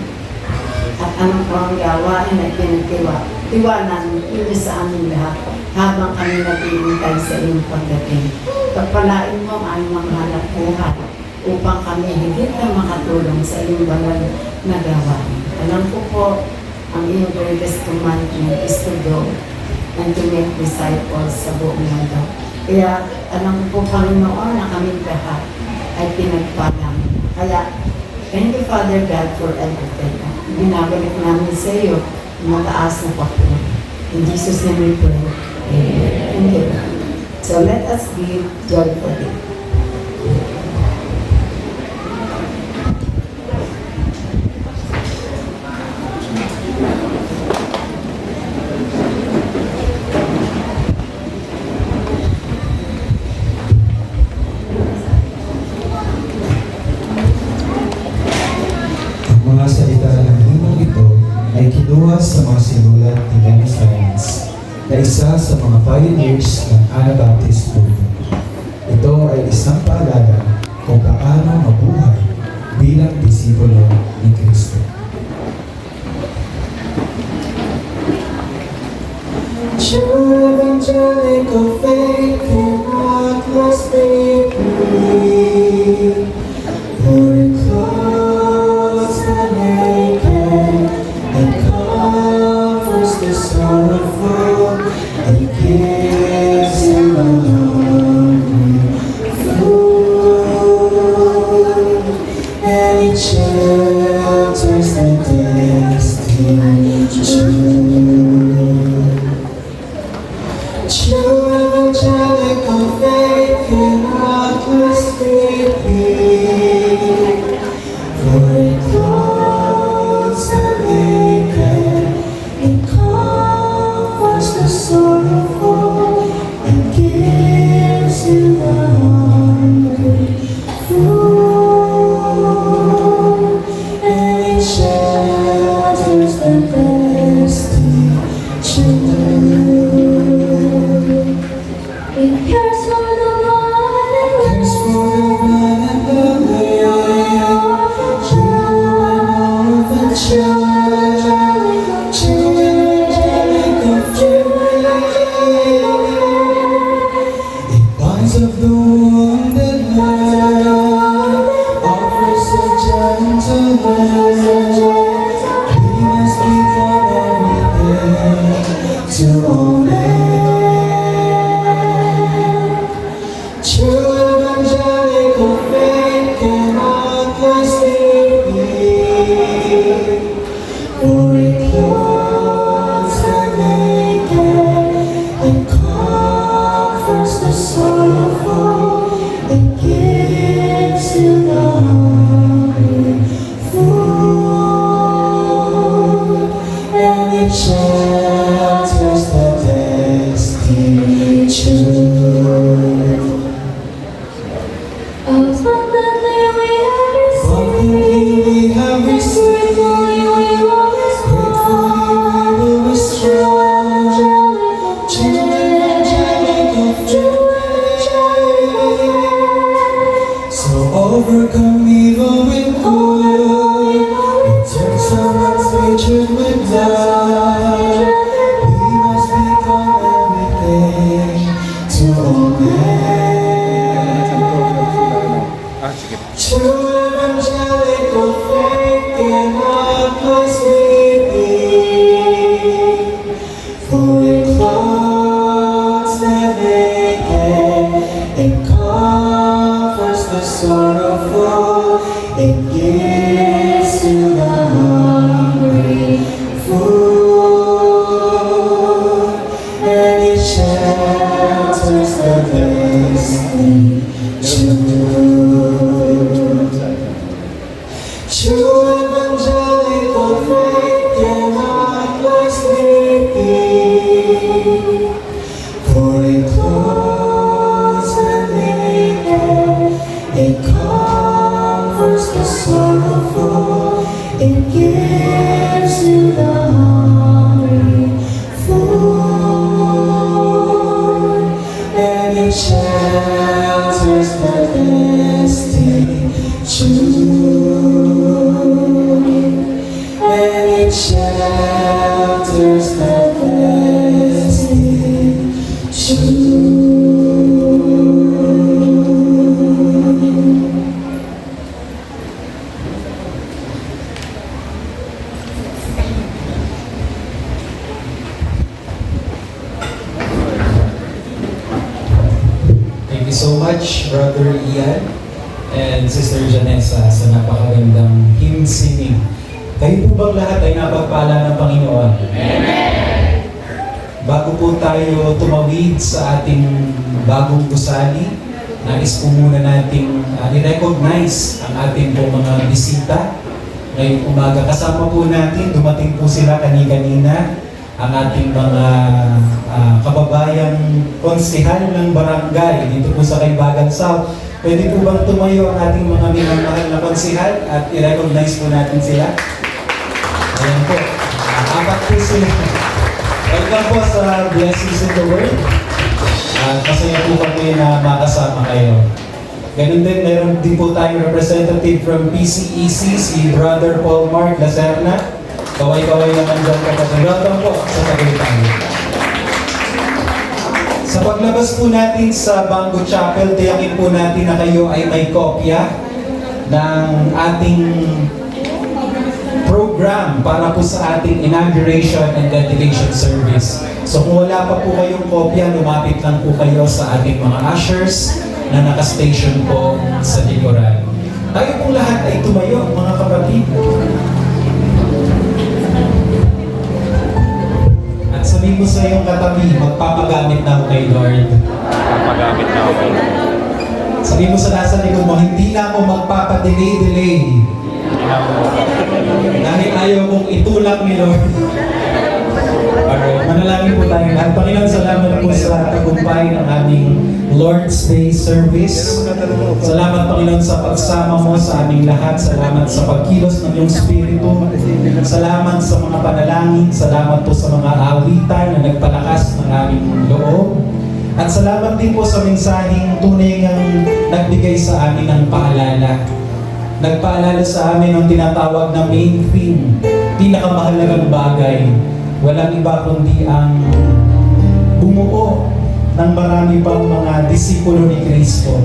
Speaker 3: at anong po ang gawain na pinagtiwanan ninyo sa amin lahat habang kami naghihintay sa iyong pagdating. Pagpalain mo ang aming mga hanap buhay upang kami higit na makatulong sa iyong banal na gawain. Alam ko po, ang iyong greatest commandment is to go and to make disciples sa buong mundo. Kaya alam ko po, Panginoon, na kami lahat ay pinagpalang. Kaya, thank you, Father God, for everything. Binabalik namin sa iyo mataas na papuri. In Jesus' name we pray. Amen. Thank you. So let us give joyfully.
Speaker 4: Mga salita ng himong ito ay kinuha sa mga sinulat ni Dennis Lyons na isa sa mga pioneers ng Anabaptist movement. Ito ay isang paalala kung paano mabuhay bilang disipulo ni Kristo. True evangelical faith cannot less be free. For it clothes the naked and comforts the sorrowful and gives him a hungry food. And it shelters the destitute. True evangelical faith cannot less be free. For it clothes the naked, it comforts the sorrowful, and gives you the hungry food. And it shelters the destitute.
Speaker 1: It cares for the blind and
Speaker 4: Cares for the blind and the lame, children of the children of joy. It binds up the wounded heart, offers a gentle hand. We must become everything to all men. True evangelical faith cannot less be free. For it clothes the naked and comforts the sorrowful and gives you the True evangelical faith cannot last living, for it clothes the naked, it comforts the sorrowful, it gives to the hungry food, and it shelters the destitute, and it shelters the destitute. Thank you so much, Brother Ian and Sister Janessa, sa napakagandang hymn singing. Kayo po bang lahat ay napagpala ng Panginoon? Amen! Bago po tayo tumawid sa ating bagong gusali, nais po muna nating i-recognize ang ating po mga bisita. Ngayong umaga, kasama po natin, dumating po sila kanina, ang ating mga kababayang konsehal ng barangay dito po sa Kaibagan South. Pwede po bang tumayo ang ating mga minamahal na konsehal at i-recognize po natin sila? Ayan po. Apat po sila. Welcome po sa Blessings in the Word. Masaya po kami na makasama kayo. Ganun din, meron din po tayong representative from PCEC, si Brother Paul Mark Lacerna. Kaway-kaway naman dyan kapatid. Welcome po sa Tagaytay. Sa paglabas po natin sa Bango Chapel, tiyakin po natin na kayo ay may kopya ng ating program para po sa ating inauguration and dedication service. So kung wala pa po kayong kopya, lumapit lang po kayo sa ating mga ushers na naka-station po sa likuran. Tayo pong lahat ay tumayo, mga kapatid. At sabihin mo sa iyong katabi, magpapagamit na ako kay Lord.
Speaker 7: Magamit na ako.
Speaker 4: Sabihin mo sa nasa likod mo, hindi na ako magpapadelay-delay. Dahil ayaw kong itulak ni Lord. Alright, manalangin po tayo lahat. Panginoon, salamat po sa tagumpay ng aming Lord's Day service. Salamat, Panginoon, sa pagsama mo sa aming lahat. Salamat sa pagkilos ng iyong Espiritu. Salamat sa mga panalangin. Salamat po sa mga awitan na nagpalakas ng aming loob. At salamat din po sa mensaheng tunay ngang nagbigay sa amin ng paalala. Nagpaalala sa amin ang tinatawag na main theme, pinakamahalagang bagay. Walang iba kundi ang bumuo ng marami pang mga disipulo ni Kristo.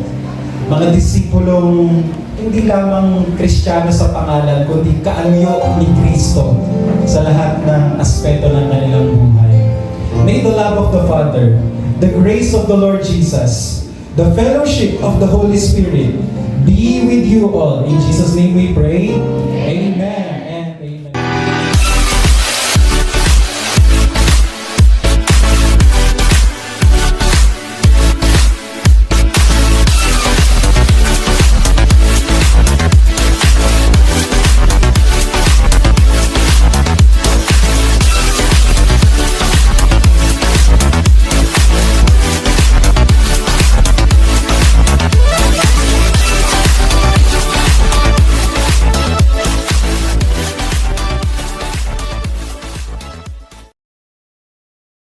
Speaker 4: Mga disipulong hindi lamang Kristiyano sa pangalan, kundi kaalyo ni Kristo sa lahat ng aspeto ng kanilang buhay. May the love of the Father, the grace of the Lord Jesus, the fellowship of the Holy Spirit be with you all. In Jesus' name we pray.